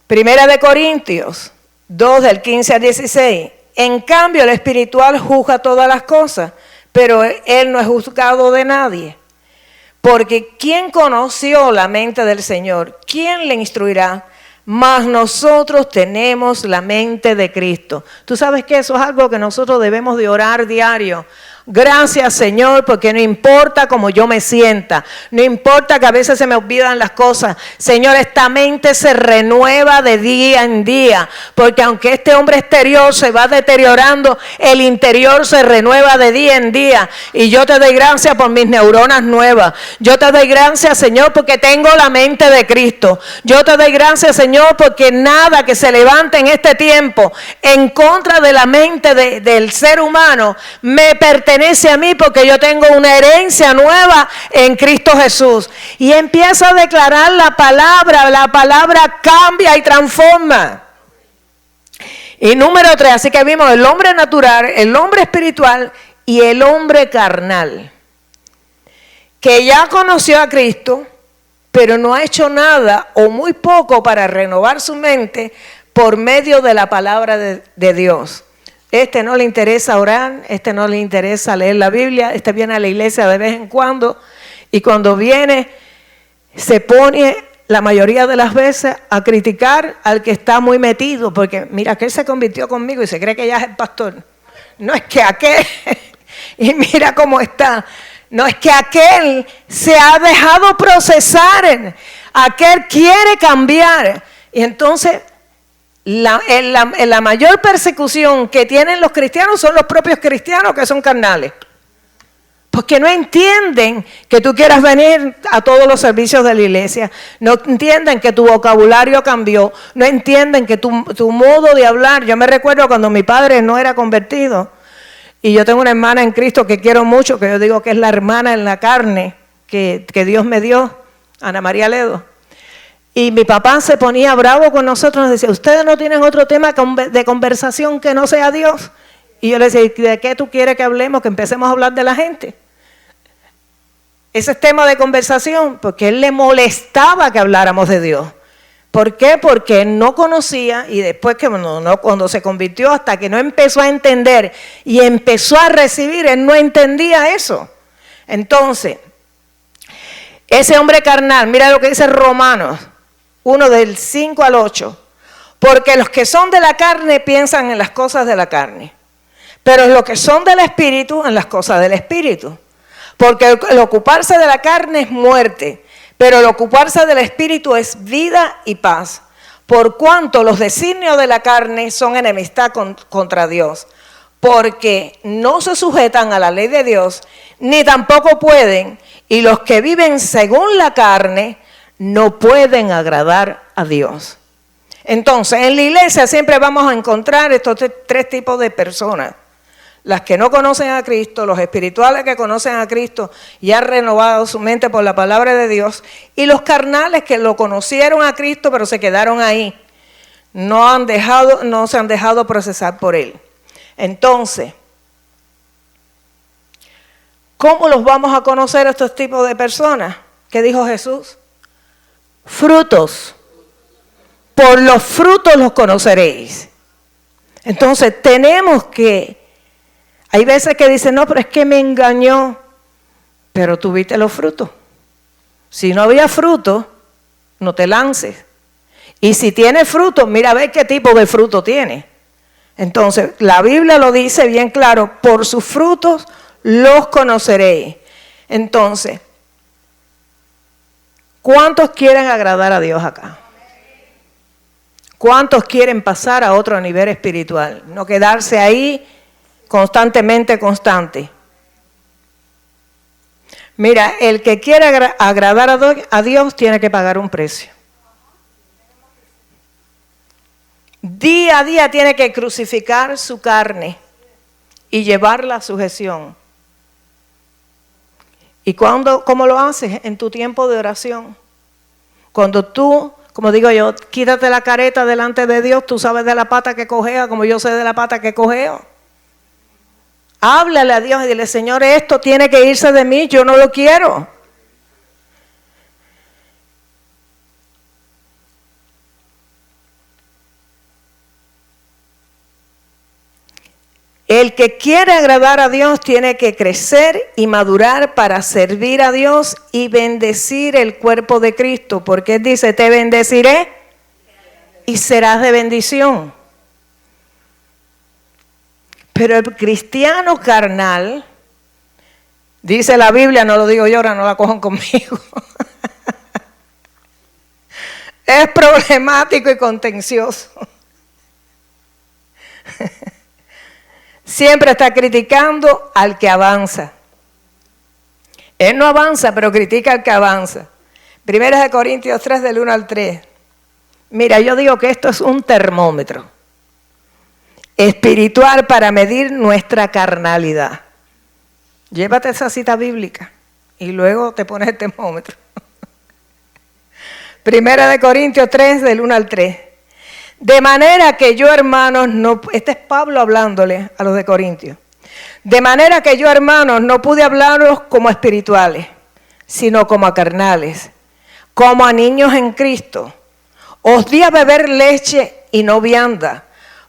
Primera de Corintios 2, del 15 al 16. En cambio, el espiritual juzga todas las cosas, pero él no es juzgado de nadie. Porque ¿quién conoció la mente del Señor? ¿Quién le instruirá? Mas nosotros tenemos la mente de Cristo. Tú sabes que eso es algo que nosotros debemos de orar diario. Gracias, Señor, porque no importa cómo yo me sienta, no importa que a veces se me olvidan las cosas. Señor, esta mente se renueva de día en día, porque aunque este hombre exterior se va deteriorando, el interior se renueva de día en día. Y yo te doy gracias por mis neuronas nuevas. Yo te doy gracias, Señor, porque tengo la mente de Cristo. Yo te doy gracias, Señor, porque nada que se levante en este tiempo en contra de la mente del ser humano me pertenece a mí, porque yo tengo una herencia nueva en Cristo Jesús. Y empieza a declarar la palabra cambia y transforma. Y número 3, así que vimos el hombre natural, el hombre espiritual y el hombre carnal, que ya conoció a Cristo, pero no ha hecho nada o muy poco para renovar su mente por medio de la palabra de Dios. Este no le interesa orar, este no le interesa leer la Biblia, este viene a la iglesia de vez en cuando y cuando viene se pone la mayoría de las veces a criticar al que está muy metido, porque mira que él se convirtió conmigo y se cree que ya es el pastor. No es que aquel, y mira cómo está, no es que aquel se ha dejado procesar, aquel quiere cambiar y entonces... La mayor persecución que tienen los cristianos son los propios cristianos que son carnales. Porque no entienden que tú quieras venir a todos los servicios de la iglesia. No entienden que tu vocabulario cambió. No entienden que tu modo de hablar. Yo me recuerdo cuando mi padre no era convertido. Y yo tengo una hermana en Cristo que quiero mucho, que yo digo que es la hermana en la carne que Dios me dio, Ana María Ledo. Y mi papá se ponía bravo con nosotros, nos decía, ustedes no tienen otro tema de conversación que no sea Dios. Y yo le decía, ¿de qué tú quieres que hablemos? Que empecemos a hablar de la gente. Ese es tema de conversación, porque él le molestaba que habláramos de Dios. ¿Por qué? Porque él no conocía y después que cuando se convirtió, hasta que no empezó a entender y empezó a recibir, él no entendía eso. Entonces, ese hombre carnal, mira lo que dice Romanos 1 del 5 al 8. Porque los que son de la carne piensan en las cosas de la carne, pero los que son del Espíritu en las cosas del Espíritu. Porque el ocuparse de la carne es muerte, pero el ocuparse del Espíritu es vida y paz. Por cuanto los designios de la carne son enemistad contra Dios, porque no se sujetan a la ley de Dios, ni tampoco pueden, y los que viven según la carne no pueden agradar a Dios. Entonces, en la iglesia siempre vamos a encontrar estos tres tipos de personas. Las que no conocen a Cristo, los espirituales que conocen a Cristo y han renovado su mente por la palabra de Dios, y los carnales que lo conocieron a Cristo pero se quedaron ahí. No se han dejado procesar por Él. Entonces, ¿cómo los vamos a conocer a estos tipos de personas? ¿Qué dijo Jesús? Frutos. Por los frutos los conoceréis. Entonces, tenemos que... Hay veces que dicen, no, pero es que me engañó. Pero tú viste los frutos. Si no había frutos, no te lances. Y si tiene frutos, mira a ver qué tipo de fruto tiene. Entonces, la Biblia lo dice bien claro, por sus frutos los conoceréis. Entonces, ¿cuántos quieren agradar a Dios acá? ¿Cuántos quieren pasar a otro nivel espiritual? No quedarse ahí constante. Mira, el que quiere agradar a Dios tiene que pagar un precio. Día a día tiene que crucificar su carne y llevarla a sujeción. ¿Y cómo lo haces? En tu tiempo de oración. Cuando tú, como digo yo, quítate la careta delante de Dios, tú sabes de la pata que cojea, como yo sé de la pata que cojeo. Háblale a Dios y dile, Señor, esto tiene que irse de mí, yo no lo quiero. El que quiere agradar a Dios tiene que crecer y madurar para servir a Dios y bendecir el cuerpo de Cristo, porque Él dice, te bendeciré y serás de bendición. Pero el cristiano carnal, dice la Biblia, no lo digo yo, ahora no la cojan conmigo, es problemático y contencioso. Siempre está criticando al que avanza. Él no avanza, pero critica al que avanza. 1 Corintios 3, del 1 al 3. Mira, yo digo que esto es un termómetro espiritual para medir nuestra carnalidad. Llévate esa cita bíblica y luego te pones el termómetro. 1 Corintios 3, del 1 al 3. De manera que yo, hermanos, este es Pablo hablándole a los de Corintios. De manera que yo, hermanos, no pude hablaros como espirituales, sino como a carnales, como a niños en Cristo. Os di a beber leche y no vianda,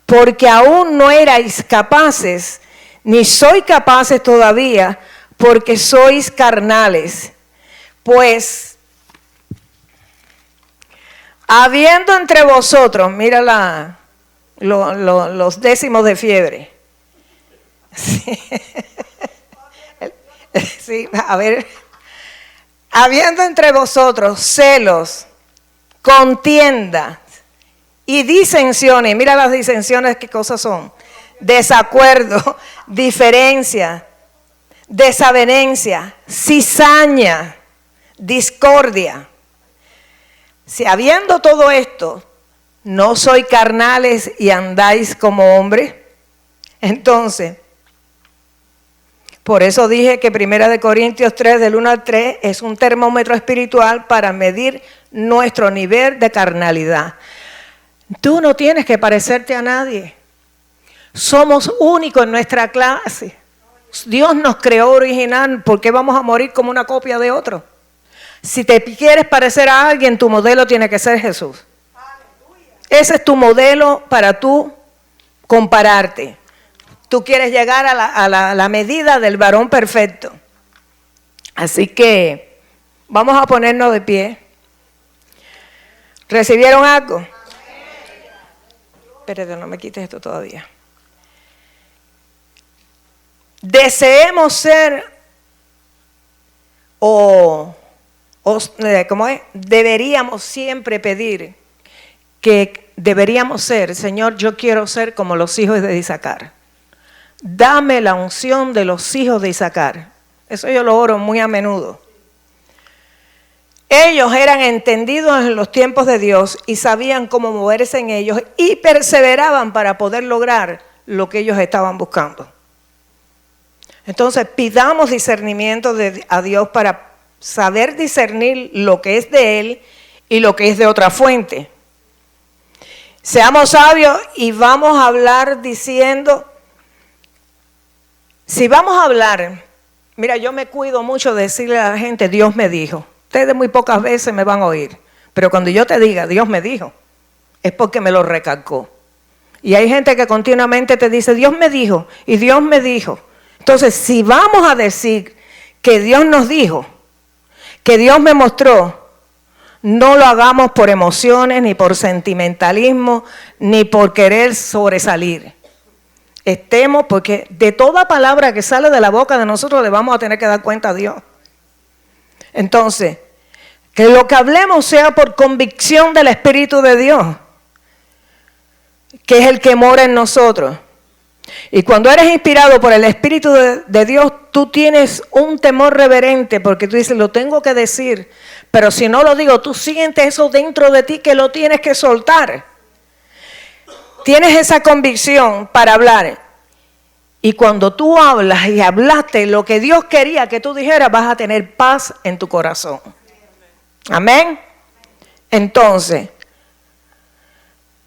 porque aún no erais capaces, ni sois capaces todavía, porque sois carnales. Pues, habiendo entre vosotros, mira los décimos de fiebre. Sí. Sí, a ver. Habiendo entre vosotros celos, contiendas y disensiones. Mira las disensiones, qué cosas son. Desacuerdo, diferencia, desavenencia, cizaña, discordia. Si habiendo todo esto, no sois carnales y andáis como hombres, entonces, por eso dije que 1 Corintios 3, del 1 al 3, es un termómetro espiritual para medir nuestro nivel de carnalidad. Tú no tienes que parecerte a nadie. Somos únicos en nuestra clase. Dios nos creó original. ¿Por qué vamos a morir como una copia de otro? Si te quieres parecer a alguien, tu modelo tiene que ser Jesús. Ese es tu modelo para tú compararte. Tú quieres llegar a la medida del varón perfecto. Así que vamos a ponernos de pie. ¿Recibieron algo? Espérate, no me quites esto todavía. Deseemos ser ¿cómo es? Deberíamos siempre pedir que deberíamos ser, Señor, yo quiero ser como los hijos de Isaacar. dame la unción de los hijos de Isaacar. Eso yo lo oro muy a menudo. Ellos eran entendidos en los tiempos de Dios y sabían cómo moverse en ellos y perseveraban para poder lograr lo que ellos estaban buscando. Entonces pidamos discernimiento a Dios para saber discernir lo que es de Él y lo que es de otra fuente. Seamos sabios y vamos a hablar diciendo, si vamos a hablar, mira, yo me cuido mucho de decirle a la gente, Dios me dijo. Ustedes muy pocas veces me van a oír, pero cuando yo te diga, Dios me dijo, es porque me lo recalcó. Y hay gente que continuamente te dice, Dios me dijo, y Dios me dijo. Entonces, si vamos a decir que Dios nos dijo, que Dios me mostró, no lo hagamos por emociones, ni por sentimentalismo, ni por querer sobresalir. Estemos, porque de toda palabra que sale de la boca de nosotros le vamos a tener que dar cuenta a Dios. Entonces, que lo que hablemos sea por convicción del Espíritu de Dios, que es el que mora en nosotros. Y cuando eres inspirado por el Espíritu de Dios, tú tienes un temor reverente, porque tú dices, lo tengo que decir, pero si no lo digo, tú sientes eso dentro de ti que lo tienes que soltar. Tienes esa convicción para hablar. Y cuando tú hablas y hablaste lo que Dios quería que tú dijeras, vas a tener paz en tu corazón. Amén. Entonces,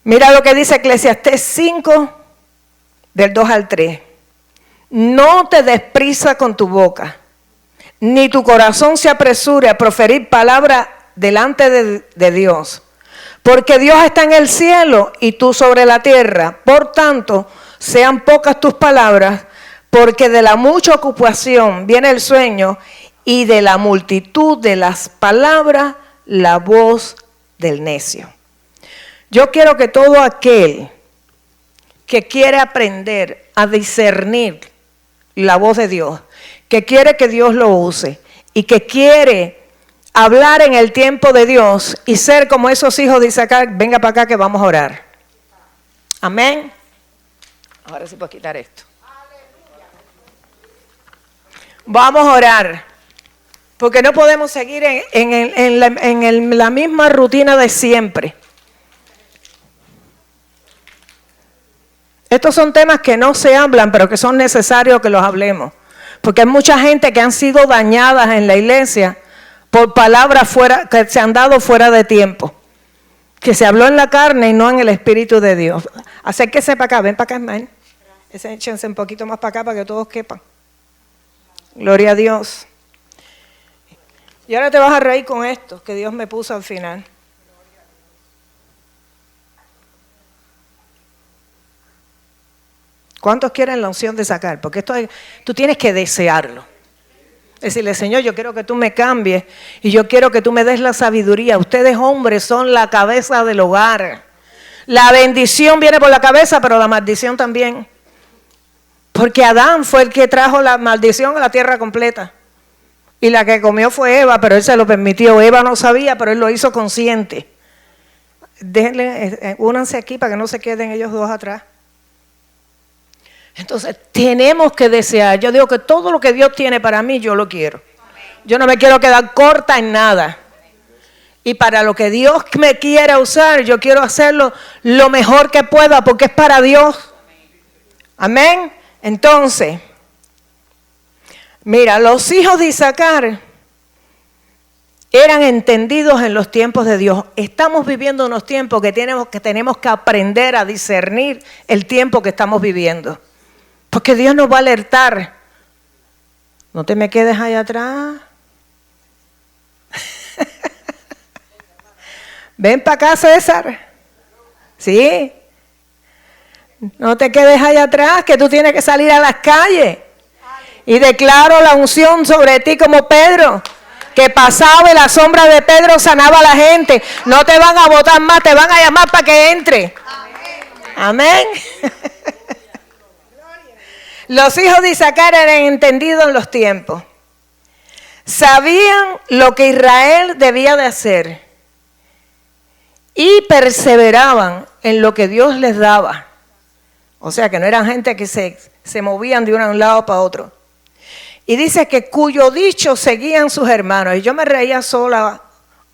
mira lo que dice Eclesiastés 5, del 2 al 3. No te des prisa con tu boca, ni tu corazón se apresure a proferir palabra delante de Dios. Porque Dios está en el cielo y tú sobre la tierra. Por tanto, sean pocas tus palabras, porque de la mucha ocupación viene el sueño, y de la multitud de las palabras, la voz del necio. Yo quiero que todo aquel que quiere aprender a discernir la voz de Dios, que quiere que Dios lo use y que quiere hablar en el tiempo de Dios y ser como esos hijos de Isaacar, venga para acá que vamos a orar. Amén. Ahora sí puedo quitar esto. Vamos a orar, porque no podemos seguir en la misma rutina de siempre. Estos son temas que no se hablan, pero que son necesarios que los hablemos. Porque hay mucha gente que han sido dañadas en la iglesia por palabras que se han dado fuera de tiempo. Que se habló en la carne y no en el Espíritu de Dios. Acérquese para acá, ven para acá, hermano. Échense un poquito más para acá para que todos quepan. Gloria a Dios. Y ahora te vas a reír con esto que Dios me puso al final. ¿Cuántos quieren la unción de sacar? Porque tú tienes que desearlo. Decirle, Señor, yo quiero que tú me cambies y yo quiero que tú me des la sabiduría. Ustedes hombres son la cabeza del hogar. La bendición viene por la cabeza, pero la maldición también. Porque Adán fue el que trajo la maldición a la tierra completa. Y la que comió fue Eva, pero él se lo permitió. Eva no sabía, pero él lo hizo consciente. Déjenle, únanse aquí para que no se queden ellos dos atrás. Entonces, tenemos que desear. Yo digo que todo lo que Dios tiene para mí, yo lo quiero. Yo no me quiero quedar corta en nada. Y para lo que Dios me quiera usar, yo quiero hacerlo lo mejor que pueda, porque es para Dios. Amén. Entonces, mira, los hijos de Isaacar eran entendidos en los tiempos de Dios. Estamos viviendo unos tiempos que tenemos que aprender a discernir el tiempo que estamos viviendo. Porque Dios nos va a alertar. No te me quedes allá atrás. Ven para acá, César. Sí. No te quedes allá atrás, que tú tienes que salir a las calles. Y declaro la unción sobre ti como Pedro, que pasaba y la sombra de Pedro sanaba a la gente. No te van a botar más, te van a llamar para que entre. Amén. Los hijos de Isaacar eran entendidos en los tiempos. Sabían lo que Israel debía de hacer y perseveraban en lo que Dios les daba. O sea que no eran gente que se movían de un lado para otro. Y dice que cuyo dicho seguían sus hermanos. Y yo me reía sola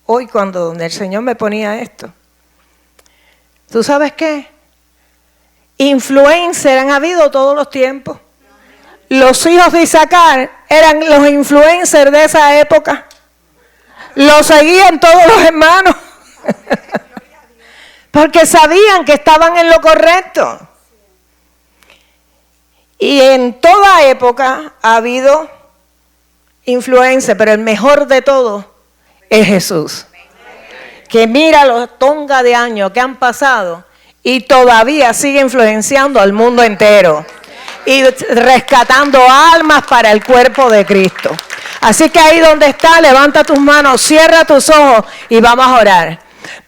hoy cuando el Señor me ponía esto. ¿Tú sabes qué? Influencers han habido todos los tiempos. Los hijos de Isaacar eran los influencers de esa época. Los seguían todos los hermanos. Porque sabían que estaban en lo correcto. Y en toda época ha habido influencers, pero el mejor de todos es Jesús. Que mira los tonga de años que han pasado y todavía sigue influenciando al mundo entero y rescatando almas para el cuerpo de Cristo. Así que ahí donde está, levanta tus manos, cierra tus ojos y vamos a orar.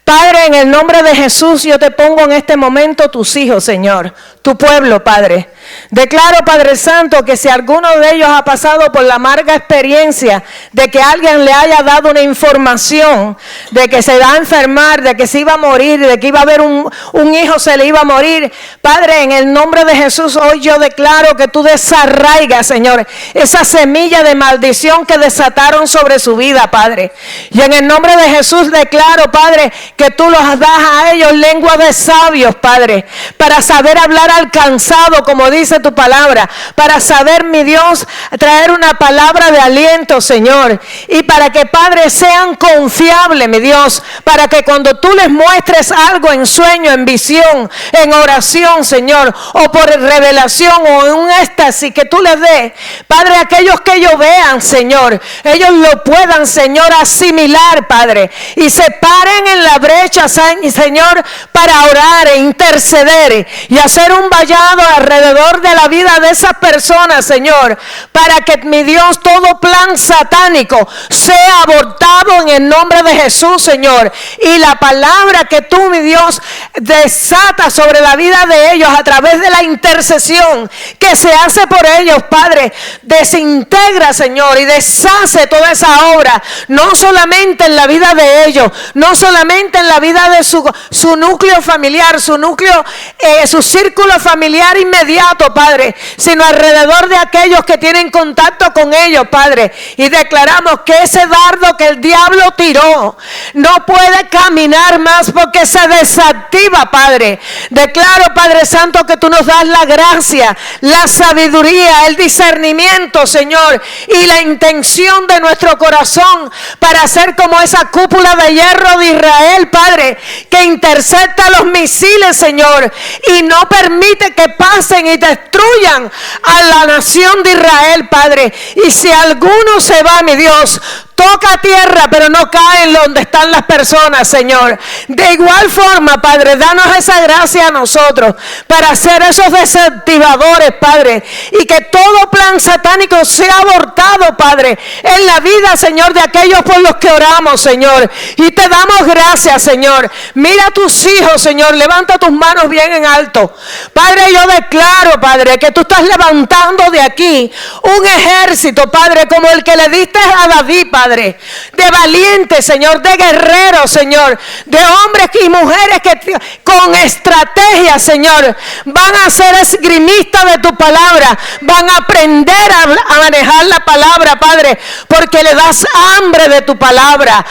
Padre, en el nombre de Jesús, yo te pongo en este momento tus hijos, Señor, tu pueblo, Padre. Declaro, Padre Santo, que si alguno de ellos ha pasado por la amarga experiencia de que alguien le haya dado una información de que se va a enfermar, de que se iba a morir, de que iba a haber un hijo se le iba a morir, Padre, en el nombre de Jesús, hoy yo declaro que tú desarraigas, Señor, esa semilla de maldición que desataron sobre su vida, Padre. Y en el nombre de Jesús declaro, Padre, que tú los das a ellos lengua de sabios, Padre, para saber hablar alcanzado, como dice tu palabra, para saber, mi Dios, traer una palabra de aliento, Señor, y para que, Padre, sean confiables, mi Dios, para que cuando tú les muestres algo en sueño, en visión, en oración, Señor, o por revelación o en un éxtasis que tú les des, Padre, aquellos que ellos vean, Señor, ellos lo puedan, Señor, asimilar, Padre, y se paren en la brecha, Señor, para orar e interceder y hacer un vallado alrededor de la vida de esas personas, Señor, para que, mi Dios, todo plan satánico sea abortado en el nombre de Jesús, Señor, y la palabra que tú, mi Dios, desata sobre la vida de ellos a través de la intercesión que se hace por ellos, Padre, desintegra, Señor, y deshace toda esa obra, no solamente en la vida de ellos, no solamente en la vida de su núcleo familiar, su círculo familiar inmediato, Padre, sino alrededor de aquellos que tienen contacto con ellos, Padre. Y declaramos que ese dardo que el diablo tiró no puede caminar más porque se desactiva, Padre. Declaro, Padre Santo, que tú nos das la gracia, la sabiduría, el discernimiento, Señor, y la intención de nuestro corazón para ser como esa cúpula de hierro de Israel, Padre, que intercepta los misiles, Señor, y no permite que pasen y destruyan a la nación de Israel, Padre. Y si alguno se va, mi Dios, toca tierra, pero no cae en donde están las personas, Señor. De igual forma, Padre, danos esa gracia a nosotros para ser esos desactivadores, Padre, y que todo plan satánico sea abortado, Padre, en la vida, Señor, de aquellos por los que oramos, Señor. Y te damos gracias, Señor. Mira a tus hijos, Señor, levanta tus manos bien en alto. Padre, yo declaro, Padre, que tú estás levantando de aquí un ejército, Padre, como el que le diste a David, Padre, de valientes, Señor, de guerreros, Señor, de hombres y mujeres que con estrategia, Señor, van a ser esgrimistas de tu palabra, van a aprender a manejar la palabra, Padre, porque le das hambre de tu palabra,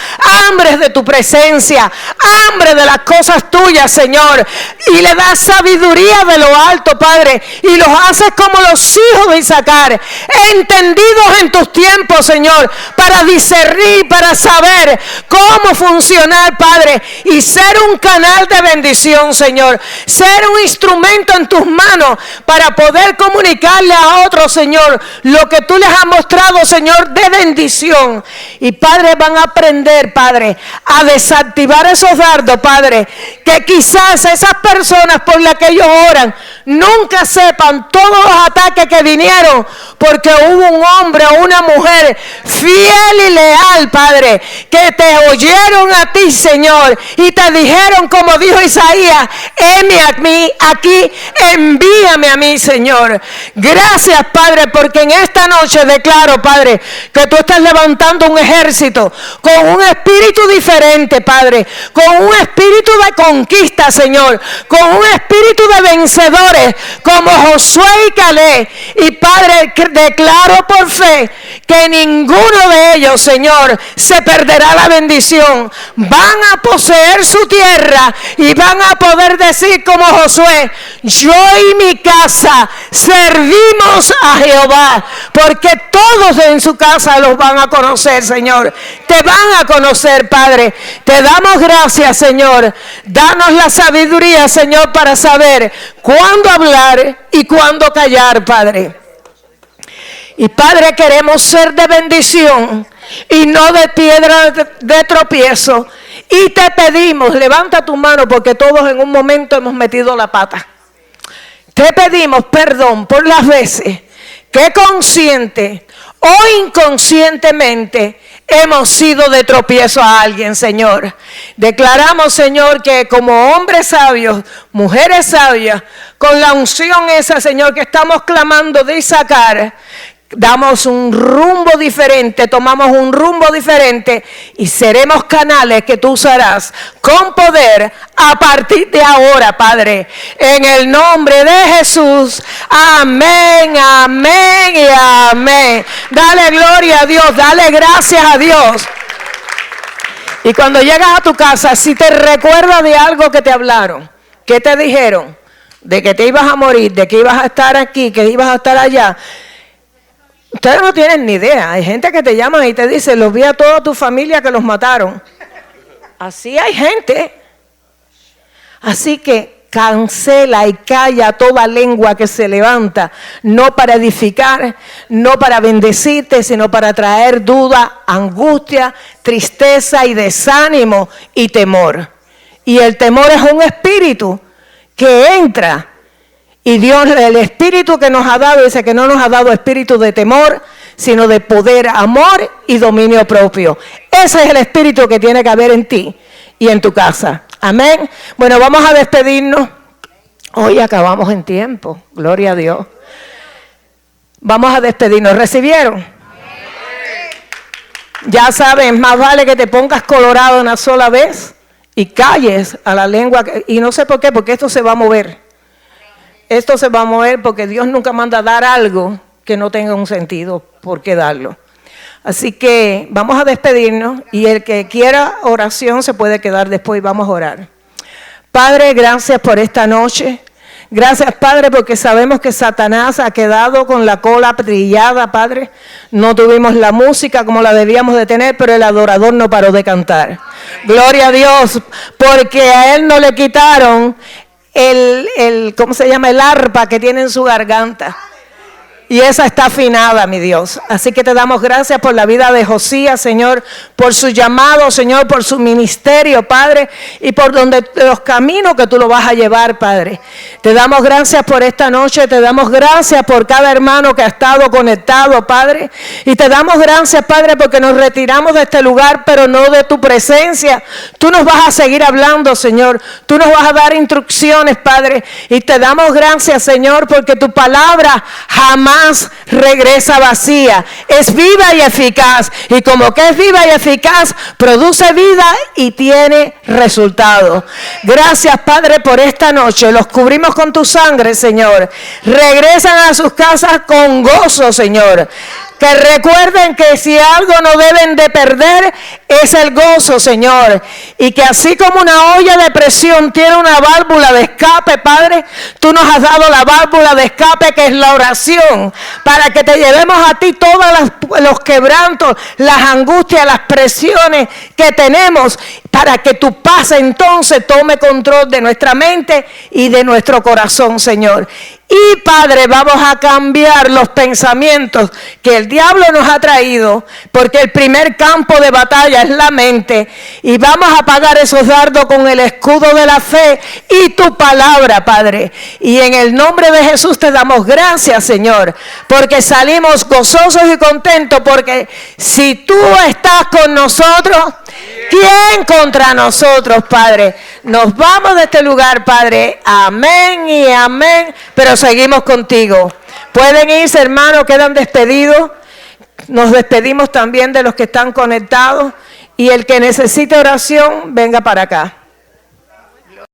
hambre de tu presencia, hambre de las cosas tuyas, Señor, y le das sabiduría de lo alto, Padre, y los haces como los hijos de Isaacar, entendidos en tus tiempos, Señor, para discernir, para saber cómo funcionar, Padre, y ser un canal de bendición, Señor, ser un instrumento en tus manos para poder comunicarle a otros, Señor, lo que tú les has mostrado, Señor, de bendición. Y, Padre, van a aprender, Padre, a desactivar esos dardos, Padre, que quizás esas personas por las que ellos oran nunca sepan todos los ataques que vinieron porque hubo un hombre o una mujer fiel y leal, Padre, que te oyeron a ti, Señor, y te dijeron, como dijo Isaías, heme a mí aquí, envíame a mí, Señor. Gracias, Padre, porque en esta noche declaro, Padre, que tú estás levantando un ejército con un espíritu diferente, Padre, con un espíritu de conquista, Señor, con un espíritu de vencedores, como Josué y Caleb. Y Padre, declaro por fe que ninguno de ellos, Señor, se perderá la bendición. Van a poseer su tierra y van a poder decir como Josué, yo y mi casa servimos a Jehová, porque todos en su casa los van a conocer, Señor. Te van a conocer, Padre. Te damos gracias, Señor. Danos la sabiduría, Señor, para saber cuándo hablar y cuándo callar, Padre. Y Padre, queremos ser de bendición y no de piedra de tropiezo. Y te pedimos, levanta tu mano, porque todos en un momento hemos metido la pata. Te pedimos perdón por las veces que consciente o inconscientemente hemos sido de tropiezo a alguien, Señor. Declaramos, Señor, que como hombres sabios, mujeres sabias, con la unción esa, Señor, que estamos clamando de sacar, damos un rumbo diferente, tomamos un rumbo diferente y seremos canales que tú usarás con poder a partir de ahora, Padre. En el nombre de Jesús. Amén, amén y amén. Dale gloria a Dios, dale gracias a Dios. Y cuando llegas a tu casa, si te recuerdas de algo que te hablaron, que te dijeron, de que te ibas a morir, de que ibas a estar aquí, que ibas a estar allá, ustedes no tienen ni idea. Hay gente que te llama y te dice, los vi a toda tu familia que los mataron. Así hay gente. Así que cancela y calla toda lengua que se levanta, no para edificar, no para bendecirte, sino para traer duda, angustia, tristeza y desánimo y temor. Y el temor es un espíritu que entra. Y Dios, el espíritu que nos ha dado, dice que no nos ha dado espíritu de temor, sino de poder, amor y dominio propio. Ese es el espíritu que tiene que haber en ti y en tu casa. Amén. Bueno, vamos a despedirnos. Hoy acabamos en tiempo. Gloria a Dios. Vamos a despedirnos. ¿Recibieron? Ya saben, más vale que te pongas colorado una sola vez y calles a la lengua. Y no sé por qué, porque esto se va a mover. Esto se va a mover porque Dios nunca manda a dar algo que no tenga un sentido por qué darlo. Así que vamos a despedirnos y el que quiera oración se puede quedar después y vamos a orar. Padre, gracias por esta noche. Gracias, Padre, porque sabemos que Satanás ha quedado con la cola trillada, Padre. No tuvimos la música como la debíamos de tener, pero el adorador no paró de cantar. Gloria a Dios, porque a él no le quitaron ¿cómo se llama? El arpa que tiene en su garganta. Y esa está afinada, mi Dios. Así que te damos gracias por la vida de Josías, Señor, por su llamado, Señor, por su ministerio, Padre, y por los caminos que tú lo vas a llevar, Padre. Te damos gracias por esta noche, te damos gracias por cada hermano que ha estado conectado, Padre, y te damos gracias, Padre, porque nos retiramos de este lugar, pero no de tu presencia. Tú nos vas a seguir hablando, Señor. Tú nos vas a dar instrucciones, Padre, y te damos gracias, Señor, porque tu palabra jamás regresa vacía, es viva y eficaz, y como que es viva y eficaz, produce vida y tiene resultados. Gracias, Padre, por esta noche. Los cubrimos con tu sangre, Señor. Regresan a sus casas con gozo, Señor. Que recuerden que si algo no deben de perder es el gozo, Señor. Y que así como una olla de presión tiene una válvula de escape, Padre, tú nos has dado la válvula de escape que es la oración. Para que te llevemos a ti todos los quebrantos, las angustias, las presiones que tenemos. Para que tu paz entonces tome control de nuestra mente y de nuestro corazón, Señor. Y Padre, vamos a cambiar los pensamientos que el diablo nos ha traído, porque el primer campo de batalla es la mente. Y vamos a apagar esos dardos con el escudo de la fe y tu palabra, Padre. Y en el nombre de Jesús te damos gracias, Señor, porque salimos gozosos y contentos, porque si tú estás con nosotros, ¿quién contra nosotros, Padre? Nos vamos de este lugar, Padre. Amén y amén. Pero seguimos contigo. Pueden irse, hermanos, quedan despedidos. Nos despedimos también de los que están conectados. Y el que necesite oración, venga para acá.